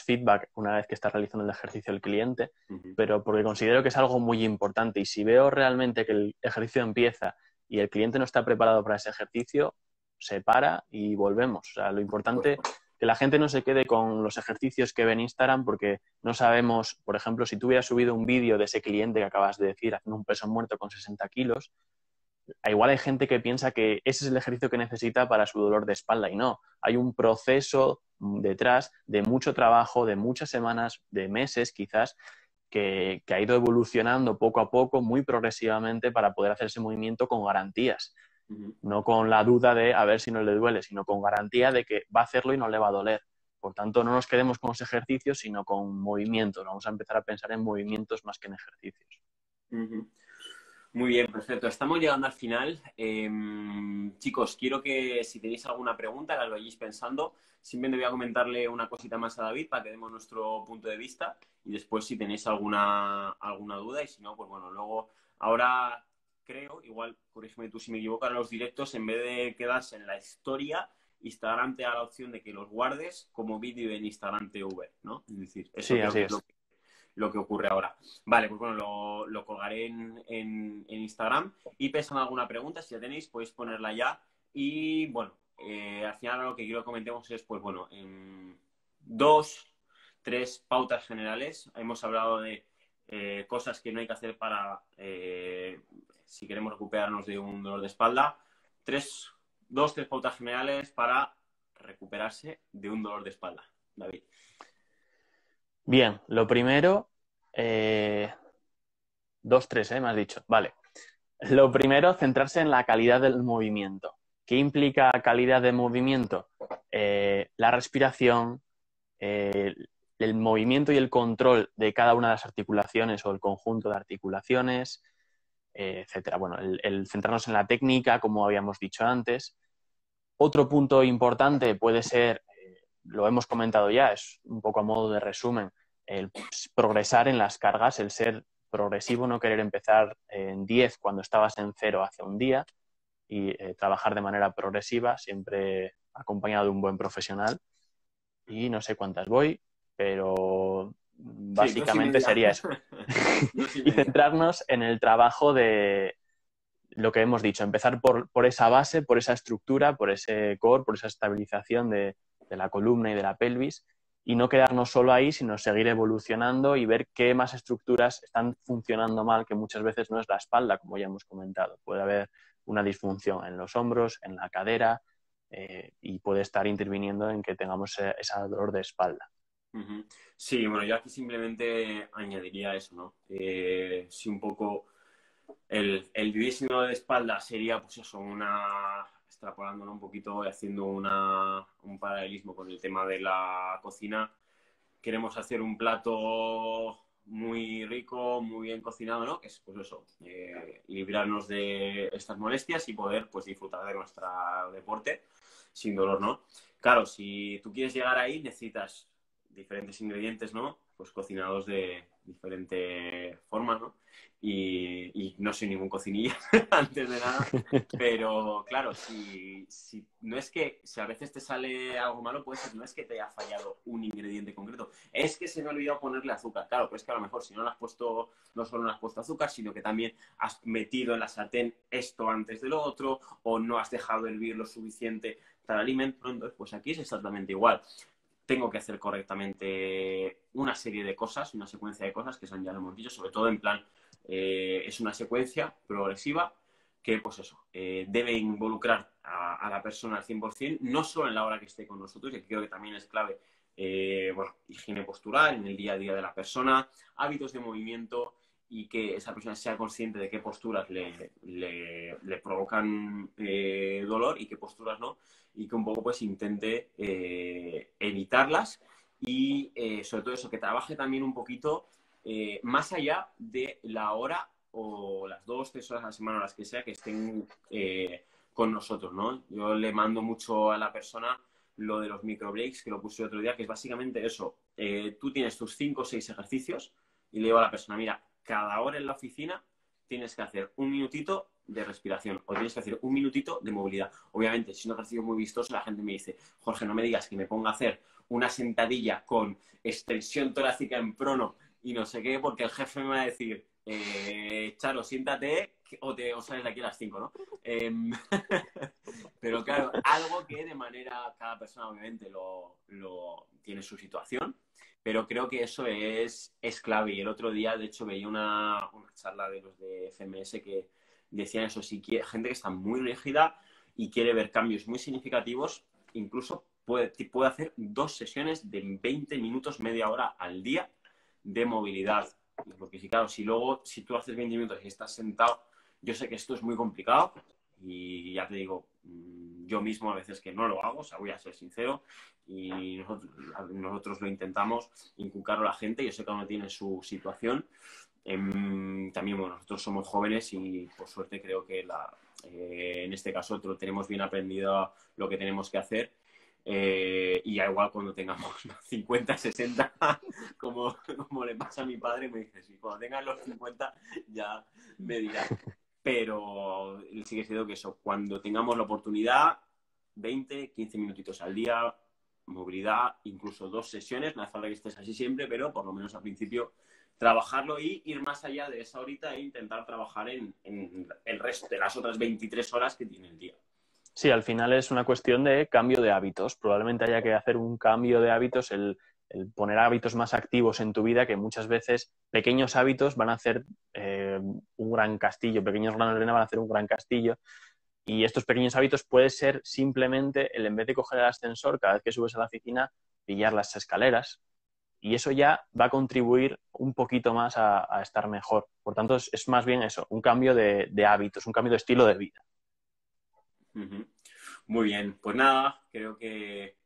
feedback una vez que está realizando el ejercicio el cliente, pero porque considero que es algo muy importante y si veo realmente que el ejercicio empieza y el cliente no está preparado para ese ejercicio, se para y volvemos. O sea, lo importante que la gente no se quede con los ejercicios que ve en Instagram porque no sabemos, por ejemplo, si tú hubieras subido un vídeo de ese cliente que acabas de decir haciendo un peso muerto con 60 kilos, igual hay gente que piensa que ese es el ejercicio que necesita para su dolor de espalda y no. Hay un proceso detrás de mucho trabajo, de muchas semanas, de meses quizás, que ha ido evolucionando poco a poco, muy progresivamente para poder hacer ese movimiento con garantías. No con la duda de a ver si no le duele, sino con garantía de que va a hacerlo y no le va a doler. Por tanto, no nos quedemos con los ejercicios, sino con movimientos. Vamos a empezar a pensar en movimientos más que en ejercicios. Muy bien, perfecto. Estamos llegando al final. Chicos, quiero que si tenéis alguna pregunta, la vayáis pensando. Simplemente voy a comentarle una cosita más a David para que demos nuestro punto de vista y después si tenéis alguna duda y si no, pues bueno, luego ahora creo, igual, corrígeme tú si me equivoco, ahora los directos en vez de quedarse en la historia, Instagram te da la opción de que los guardes como vídeo en Instagram TV, ¿no? Es decir, eso Sí, creo así que es es. lo que ocurre ahora. Vale, pues bueno, lo colgaré en Instagram y pensando en alguna pregunta, si la tenéis, podéis ponerla ya. Y bueno, al final lo que quiero que comentemos es, pues bueno, en 2, 3 pautas generales. Hemos hablado de cosas que no hay que hacer para si queremos recuperarnos de un dolor de espalda. 3 2, 3 pautas generales para recuperarse de un dolor de espalda, David. Bien, lo primero, 2, 3, me has dicho. Vale. Lo primero, centrarse en la calidad del movimiento. ¿Qué implica calidad de movimiento? La respiración, el movimiento y el control de cada una de las articulaciones o el conjunto de articulaciones, etcétera. Bueno, el centrarnos en la técnica, como habíamos dicho antes. Otro punto importante puede ser, lo hemos comentado ya, es un poco a modo de resumen, el progresar en las cargas, el ser progresivo, no querer empezar en 10 cuando estabas en 0 hace un día y trabajar de manera progresiva, siempre acompañado de un buen profesional. Y no sé cuántas voy, pero Sí, 2 y básicamente media. sería eso. 2 y Y media. centrarnos en el trabajo de lo que hemos dicho, empezar por esa base, por esa estructura, por ese core, por esa estabilización de la columna y de la pelvis, y no quedarnos solo ahí, sino seguir evolucionando y ver qué más estructuras están funcionando mal, que muchas veces no es la espalda, como ya hemos comentado. Puede haber una disfunción en los hombros, en la cadera, y puede estar interviniendo en que tengamos ese dolor de espalda. Uh-huh. Sí, bueno, yo aquí simplemente añadiría eso, ¿no? Sí, un poco el vivir sin dolor de espalda sería, pues eso, extrapolándolo un poquito y haciendo un paralelismo con el tema de la cocina. Queremos hacer un plato muy rico, muy bien cocinado, ¿no? Que es, pues eso, librarnos de estas molestias y poder, pues, disfrutar de nuestro deporte sin dolor, ¿no? Claro, si tú quieres llegar ahí, necesitas diferentes ingredientes, ¿no? Pues cocinados de diferente forma, ¿no? Y no soy ningún cocinilla, antes de nada, pero claro, si no es que, si a veces te sale algo malo, puede ser, no es que te haya fallado un ingrediente concreto, es que se me ha olvidado ponerle azúcar. Claro, pero es que a lo mejor si no le has puesto, no solo no le has puesto azúcar, sino que también has metido en la sartén esto antes de lo otro, o no has dejado hervir lo suficiente para el alimento. Entonces, pues aquí es exactamente igual. Tengo que hacer correctamente una serie de cosas, una secuencia de cosas que son, ya lo hemos dicho, sobre todo en plan, es una secuencia progresiva que, pues eso, debe involucrar a la persona al 100%, no solo en la hora que esté con nosotros, y creo que también es clave, bueno, higiene postural en el día a día de la persona, hábitos de movimiento y que esa persona sea consciente de qué posturas le provocan dolor y qué posturas no, y que un poco pues intente evitarlas y sobre todo eso, que trabaje también un poquito más allá de la hora o las 2, 3 horas a la semana o las que sea que estén con nosotros, ¿no? Yo le mando mucho a la persona lo de los micro breaks, que lo puse otro día, que es básicamente eso. Tú tienes tus 5 o 6 ejercicios y le digo a la persona, mira, cada hora en la oficina tienes que hacer un minutito de respiración o tienes que hacer un minutito de movilidad. Obviamente, si es un ejercicio muy vistoso, la gente me dice, Jorge, no me digas que me ponga a hacer una sentadilla con extensión torácica en prono y no sé qué, porque el jefe me va a decir, Charo, siéntate o sales de aquí a las 5, ¿no? Pero claro, algo que de manera, cada persona obviamente lo tiene su situación, pero creo que eso es clave. Y el otro día, de hecho, veía una charla de los de FMS que decían eso, si quiere, gente que está muy rígida y quiere ver cambios muy significativos, incluso puede hacer 2 sesiones de 20 minutos, media hora al día de movilidad. Porque si, claro, si tú haces 20 minutos y estás sentado, yo sé que esto es muy complicado y ya te digo, yo mismo a veces que no lo hago, o sea, voy a ser sincero, y nosotros lo intentamos inculcar a la gente. Yo sé que cada uno tiene su situación. También, bueno, nosotros somos jóvenes y por suerte creo que en este caso tenemos bien aprendido lo que tenemos que hacer. Y ya igual cuando tengamos 50, 60, como le pasa a mi padre, me dice, sí, cuando tengas los 50 ya me dirás. Pero sigue siendo que eso, cuando tengamos la oportunidad, 20, 15 minutitos al día, movilidad, incluso 2 sesiones, no hace falta que estés así siempre, pero por lo menos al principio trabajarlo y ir más allá de esa horita e intentar trabajar en el resto de las otras 23 horas que tiene el día. Sí, al final es una cuestión de cambio de hábitos. Probablemente haya que hacer un cambio de hábitos, el poner hábitos más activos en tu vida, que muchas veces pequeños hábitos van a hacer un gran castillo, pequeños granos de arena van a hacer un gran castillo. Y estos pequeños hábitos puede ser simplemente el, en vez de coger el ascensor cada vez que subes a la oficina, pillar las escaleras. Y eso ya va a contribuir un poquito más a estar mejor. Por tanto, es más bien eso, un cambio de hábitos, un cambio de estilo de vida. Muy bien, pues nada, creo que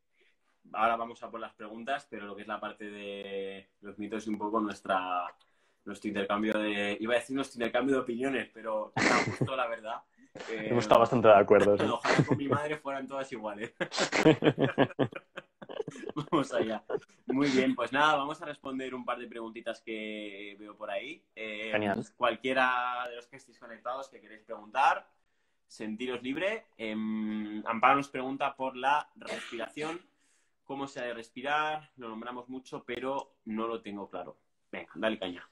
ahora vamos a por las preguntas, pero lo que es la parte de los mitos y un poco nuestro intercambio iba a decir nuestro intercambio de opiniones, pero me ha gustado la verdad. Hemos estado bastante de acuerdo, ¿sí? Ojalá con mi madre fueran todas iguales. Vamos allá. Muy bien, pues nada, vamos a responder un par de preguntitas que veo por ahí. Genial. Cualquiera de los que estéis conectados que queréis preguntar, sentiros libre. Amparo nos pregunta por la respiración. ¿Cómo se ha de respirar? Lo nombramos mucho, pero no lo tengo claro. Venga, dale caña.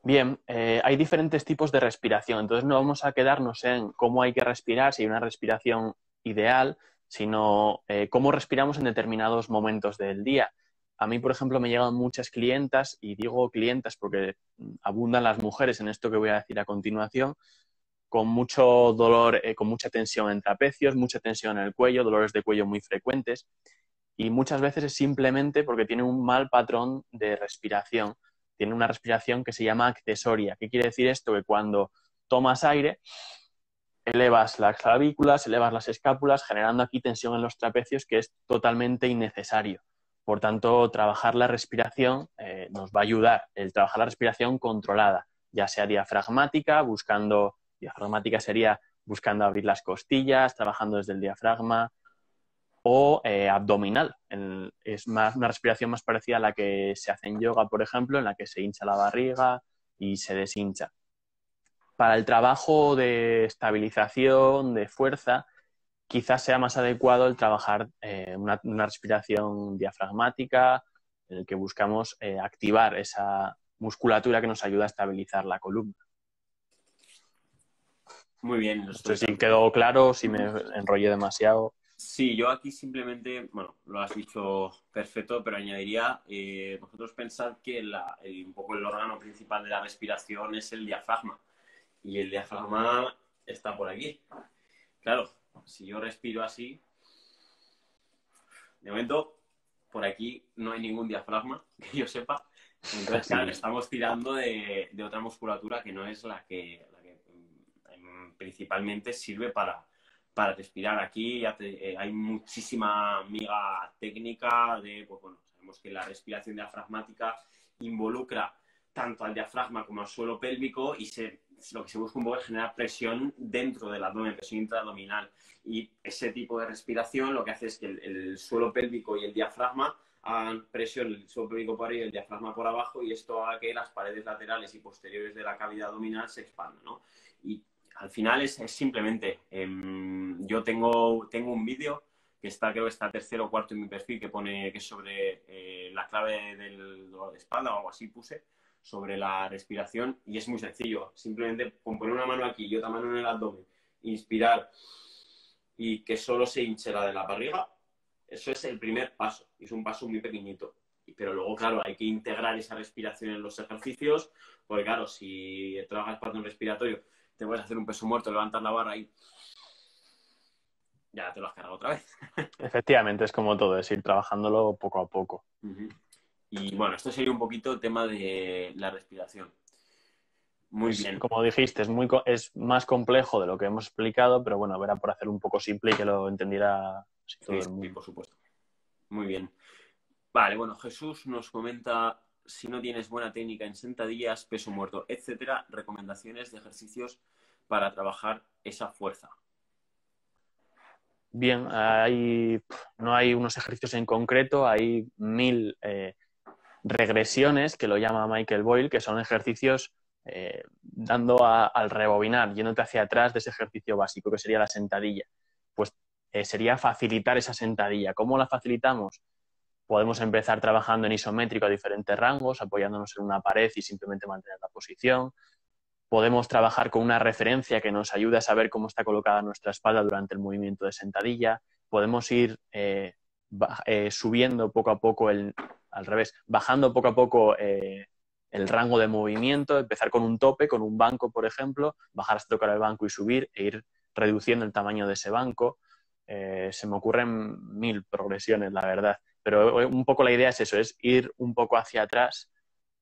Bien, hay diferentes tipos de respiración, entonces no vamos a quedarnos en cómo hay que respirar, si hay una respiración ideal, sino cómo respiramos en determinados momentos del día. A mí, por ejemplo, me llegan muchas clientas, y digo clientas porque abundan las mujeres en esto que voy a decir a continuación, con mucho dolor, con mucha tensión en trapecios, mucha tensión en el cuello, dolores de cuello muy frecuentes, y muchas veces es simplemente porque tienen un mal patrón de respiración. Tiene una respiración que se llama accesoria. ¿Qué quiere decir esto? Que cuando tomas aire, elevas las clavículas, elevas las escápulas, generando aquí tensión en los trapecios, que es totalmente innecesario. Por tanto, trabajar la respiración nos va a ayudar. El trabajar la respiración controlada, ya sea diafragmática, diafragmática sería buscando abrir las costillas, trabajando desde el diafragma, o abdominal. Es una respiración más parecida a la que se hace en yoga, por ejemplo, en la que se hincha la barriga y se deshincha. Para el trabajo de estabilización, de fuerza, quizás sea más adecuado el trabajar una respiración diafragmática, en el que buscamos activar esa musculatura que nos ayuda a estabilizar la columna. Muy bien. No sé si quedó claro, si me enrollé demasiado. Sí, yo aquí simplemente, bueno, lo has dicho perfecto, pero añadiría, vosotros pensad que un poco el órgano principal de la respiración es el diafragma, y el diafragma está por aquí. Claro, si yo respiro así, de momento, por aquí no hay ningún diafragma, que yo sepa. Entonces, claro, estamos tirando de otra musculatura que no es la que principalmente sirve para respirar. Aquí hay muchísima miga técnica pues bueno, sabemos que la respiración diafragmática involucra tanto al diafragma como al suelo pélvico, y lo que se busca un poco es generar presión dentro del abdomen, presión intraabdominal. Y ese tipo de respiración lo que hace es que el suelo pélvico y el diafragma hagan presión, el suelo pélvico por arriba y el diafragma por abajo, y esto haga que las paredes laterales y posteriores de la cavidad abdominal se expandan, ¿no? Y al final es simplemente, yo tengo un vídeo que creo que está tercero o cuarto en mi perfil, que pone que es sobre la clave del dolor de espalda o algo así puse, sobre la respiración, y es muy sencillo. Simplemente con poner una mano aquí y otra mano en el abdomen, inspirar y que solo se hinche la de la barriga, eso es el primer paso, y es un paso muy pequeñito. Pero luego, claro, hay que integrar esa respiración en los ejercicios, porque claro, si trabajas patrón respiratorio, te puedes hacer un peso muerto, levantas la barra y ya te lo has cargado otra vez. Efectivamente, es como todo, es ir trabajándolo poco a poco. Y bueno, esto sería un poquito el tema de la respiración. Muy bien. Como dijiste, es más complejo de lo que hemos explicado, pero bueno, era por hacer un poco simple y que lo entendiera todo el mundo. Sí, por supuesto. Muy bien. Vale, bueno, Jesús nos comenta: si no tienes buena técnica en sentadillas, peso muerto, etcétera, recomendaciones de ejercicios para trabajar esa fuerza. Bien, no hay unos ejercicios en concreto, hay 1000 regresiones, que lo llama Michael Boyle, que son ejercicios dando al rebobinar, yéndote hacia atrás de ese ejercicio básico, que sería la sentadilla. Pues sería facilitar esa sentadilla. ¿Cómo la facilitamos? Podemos empezar trabajando en isométrico a diferentes rangos, apoyándonos en una pared y simplemente mantener la posición. Podemos trabajar con una referencia que nos ayude a saber cómo está colocada nuestra espalda durante el movimiento de sentadilla. Podemos ir subiendo poco a poco, al revés, bajando poco a poco el rango de movimiento, empezar con un tope, con un banco, por ejemplo, bajar hasta tocar el banco y subir, e ir reduciendo el tamaño de ese banco. Se me ocurren 1000 progresiones, la verdad. Pero un poco la idea es eso, es ir un poco hacia atrás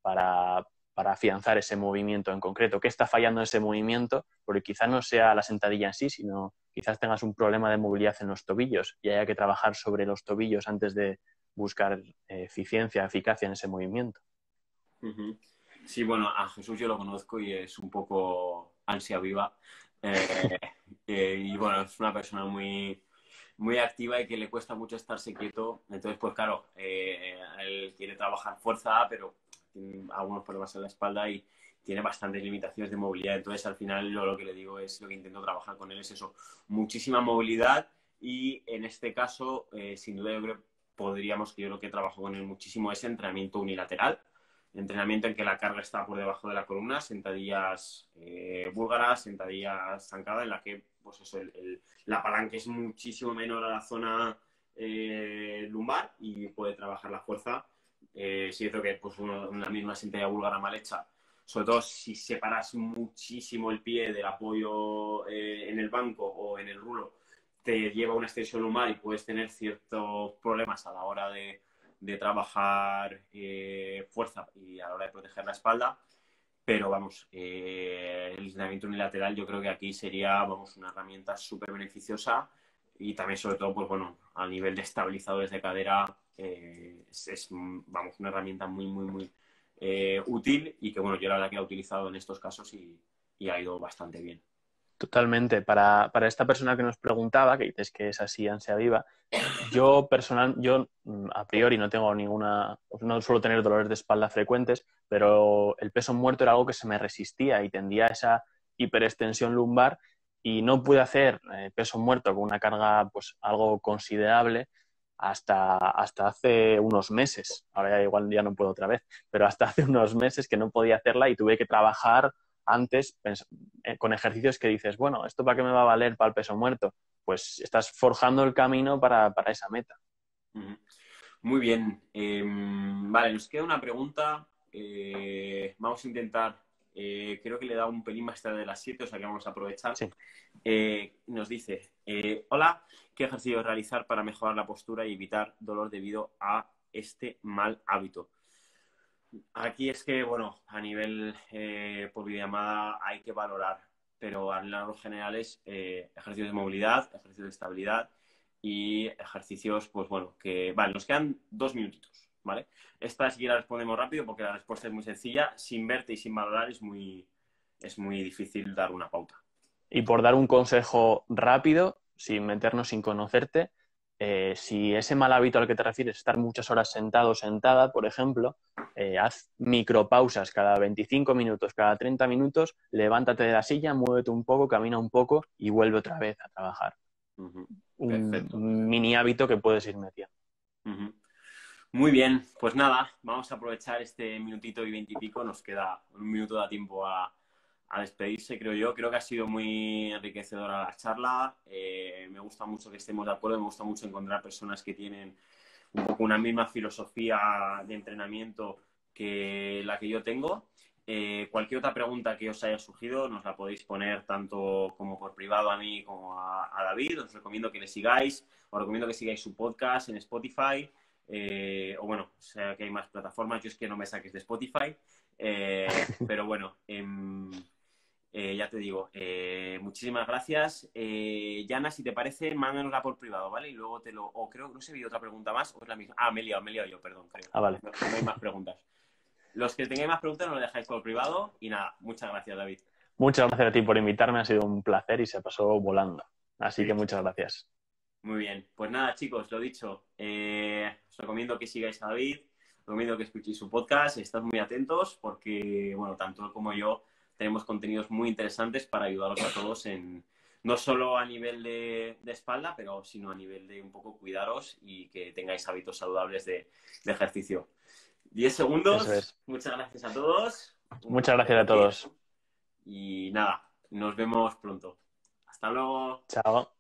para afianzar ese movimiento en concreto. ¿Qué está fallando en ese movimiento? Porque quizás no sea la sentadilla en sí, sino quizás tengas un problema de movilidad en los tobillos y haya que trabajar sobre los tobillos antes de buscar eficiencia, eficacia en ese movimiento. Uh-huh. Sí, bueno, a Jesús yo lo conozco y es un poco ansia viva. Y bueno, es una persona muy, muy activa y que le cuesta mucho estarse quieto. Entonces, pues claro, él quiere trabajar fuerza, pero tiene algunos problemas en la espalda y tiene bastantes limitaciones de movilidad. Entonces, al final, yo lo que le digo es, lo que intento trabajar con él es eso, muchísima movilidad y en este caso, sin duda, yo creo que trabajo con él muchísimo es entrenamiento unilateral. Entrenamiento en que la carga está por debajo de la columna, sentadillas búlgaras, sentadillas zancadas, en la que pues eso, la palanca es muchísimo menor a la zona lumbar y puede trabajar la fuerza. Sí, creo que pues, una misma sentadilla búlgara mal hecha, sobre todo si separas muchísimo el pie del apoyo en el banco o en el rulo, te lleva a una extensión lumbar y puedes tener ciertos problemas a la hora de trabajar fuerza y a la hora de proteger la espalda, pero vamos, el entrenamiento unilateral yo creo que aquí sería, vamos, una herramienta súper beneficiosa y también sobre todo, pues bueno, a nivel de estabilizadores de cadera vamos, una herramienta muy, muy, muy útil y que bueno, yo la verdad que la he utilizado en estos casos y ha ido bastante bien. Totalmente. Para esta persona que nos preguntaba, que dices que es así ansia viva, yo a priori no tengo no suelo tener dolores de espalda frecuentes, pero el peso muerto era algo que se me resistía y tendía a esa hiperextensión lumbar y no pude hacer peso muerto con una carga pues algo considerable hasta hace unos meses. Ahora ya igual ya no puedo otra vez, pero hasta hace unos meses que no podía hacerla y tuve que trabajar antes con ejercicios que dices, bueno, ¿esto para qué me va a valer para el peso muerto? Pues estás forjando el camino para esa meta. Muy bien. Vale, nos queda una pregunta. Vamos a intentar, creo que le da un pelín más tarde de las 7, o sea que vamos a aprovechar. Sí. Nos dice, hola, ¿qué ejercicio realizar para mejorar la postura y evitar dolor debido a este mal hábito? Aquí es que, bueno, a nivel por videollamada hay que valorar, pero a largos generales, ejercicios de movilidad, ejercicios de estabilidad y ejercicios, pues bueno, que... Vale, nos quedan 2 minutitos, ¿vale? Esta sí que la respondemos rápido porque la respuesta es muy sencilla. Sin verte y sin valorar es muy difícil dar una pauta. Y por dar un consejo rápido, sin meternos, sin conocerte, si ese mal hábito al que te refieres, estar muchas horas sentado o sentada, por ejemplo, haz micropausas cada 25 minutos, cada 30 minutos, levántate de la silla, muévete un poco, camina un poco y vuelve otra vez a trabajar. Perfecto. Un mini hábito que puedes ir metiendo. Muy bien, pues nada, vamos a aprovechar este minutito y 20 y pico, nos queda un minuto de tiempo a despedirse, creo yo. Creo que ha sido muy enriquecedora la charla. Me gusta mucho que estemos de acuerdo, me gusta mucho encontrar personas que tienen un poco una misma filosofía de entrenamiento que la que yo tengo. Cualquier otra pregunta que os haya surgido nos la podéis poner tanto como por privado a mí como a David. Os recomiendo que le sigáis, os recomiendo que sigáis su podcast en Spotify. O bueno, o sea que hay más plataformas, yo es que no me saques de Spotify, pero bueno, ya te digo, muchísimas gracias. Yana, si te parece, mándanosla por privado, ¿vale? Y luego o creo, no sé, vi otra pregunta más, o es la misma. Me he liado yo, perdón, creo. Vale. No hay más preguntas. Los que tengáis más preguntas nos lo dejáis por privado y nada, muchas gracias, David. Muchas gracias a ti por invitarme, ha sido un placer y se pasó volando. Así que muchas gracias. Muy bien, pues nada, chicos, lo dicho, os recomiendo que sigáis a David, os recomiendo que escuchéis su podcast, estad muy atentos porque, bueno, tanto él como yo tenemos contenidos muy interesantes para ayudaros a todos no solo a nivel de espalda, pero sino a nivel de un poco cuidaros y que tengáis hábitos saludables de ejercicio. 10 segundos, Eso es. Muchas gracias a todos. Muchas gracias a todos. Y nada, nos vemos pronto. Hasta luego. Chao.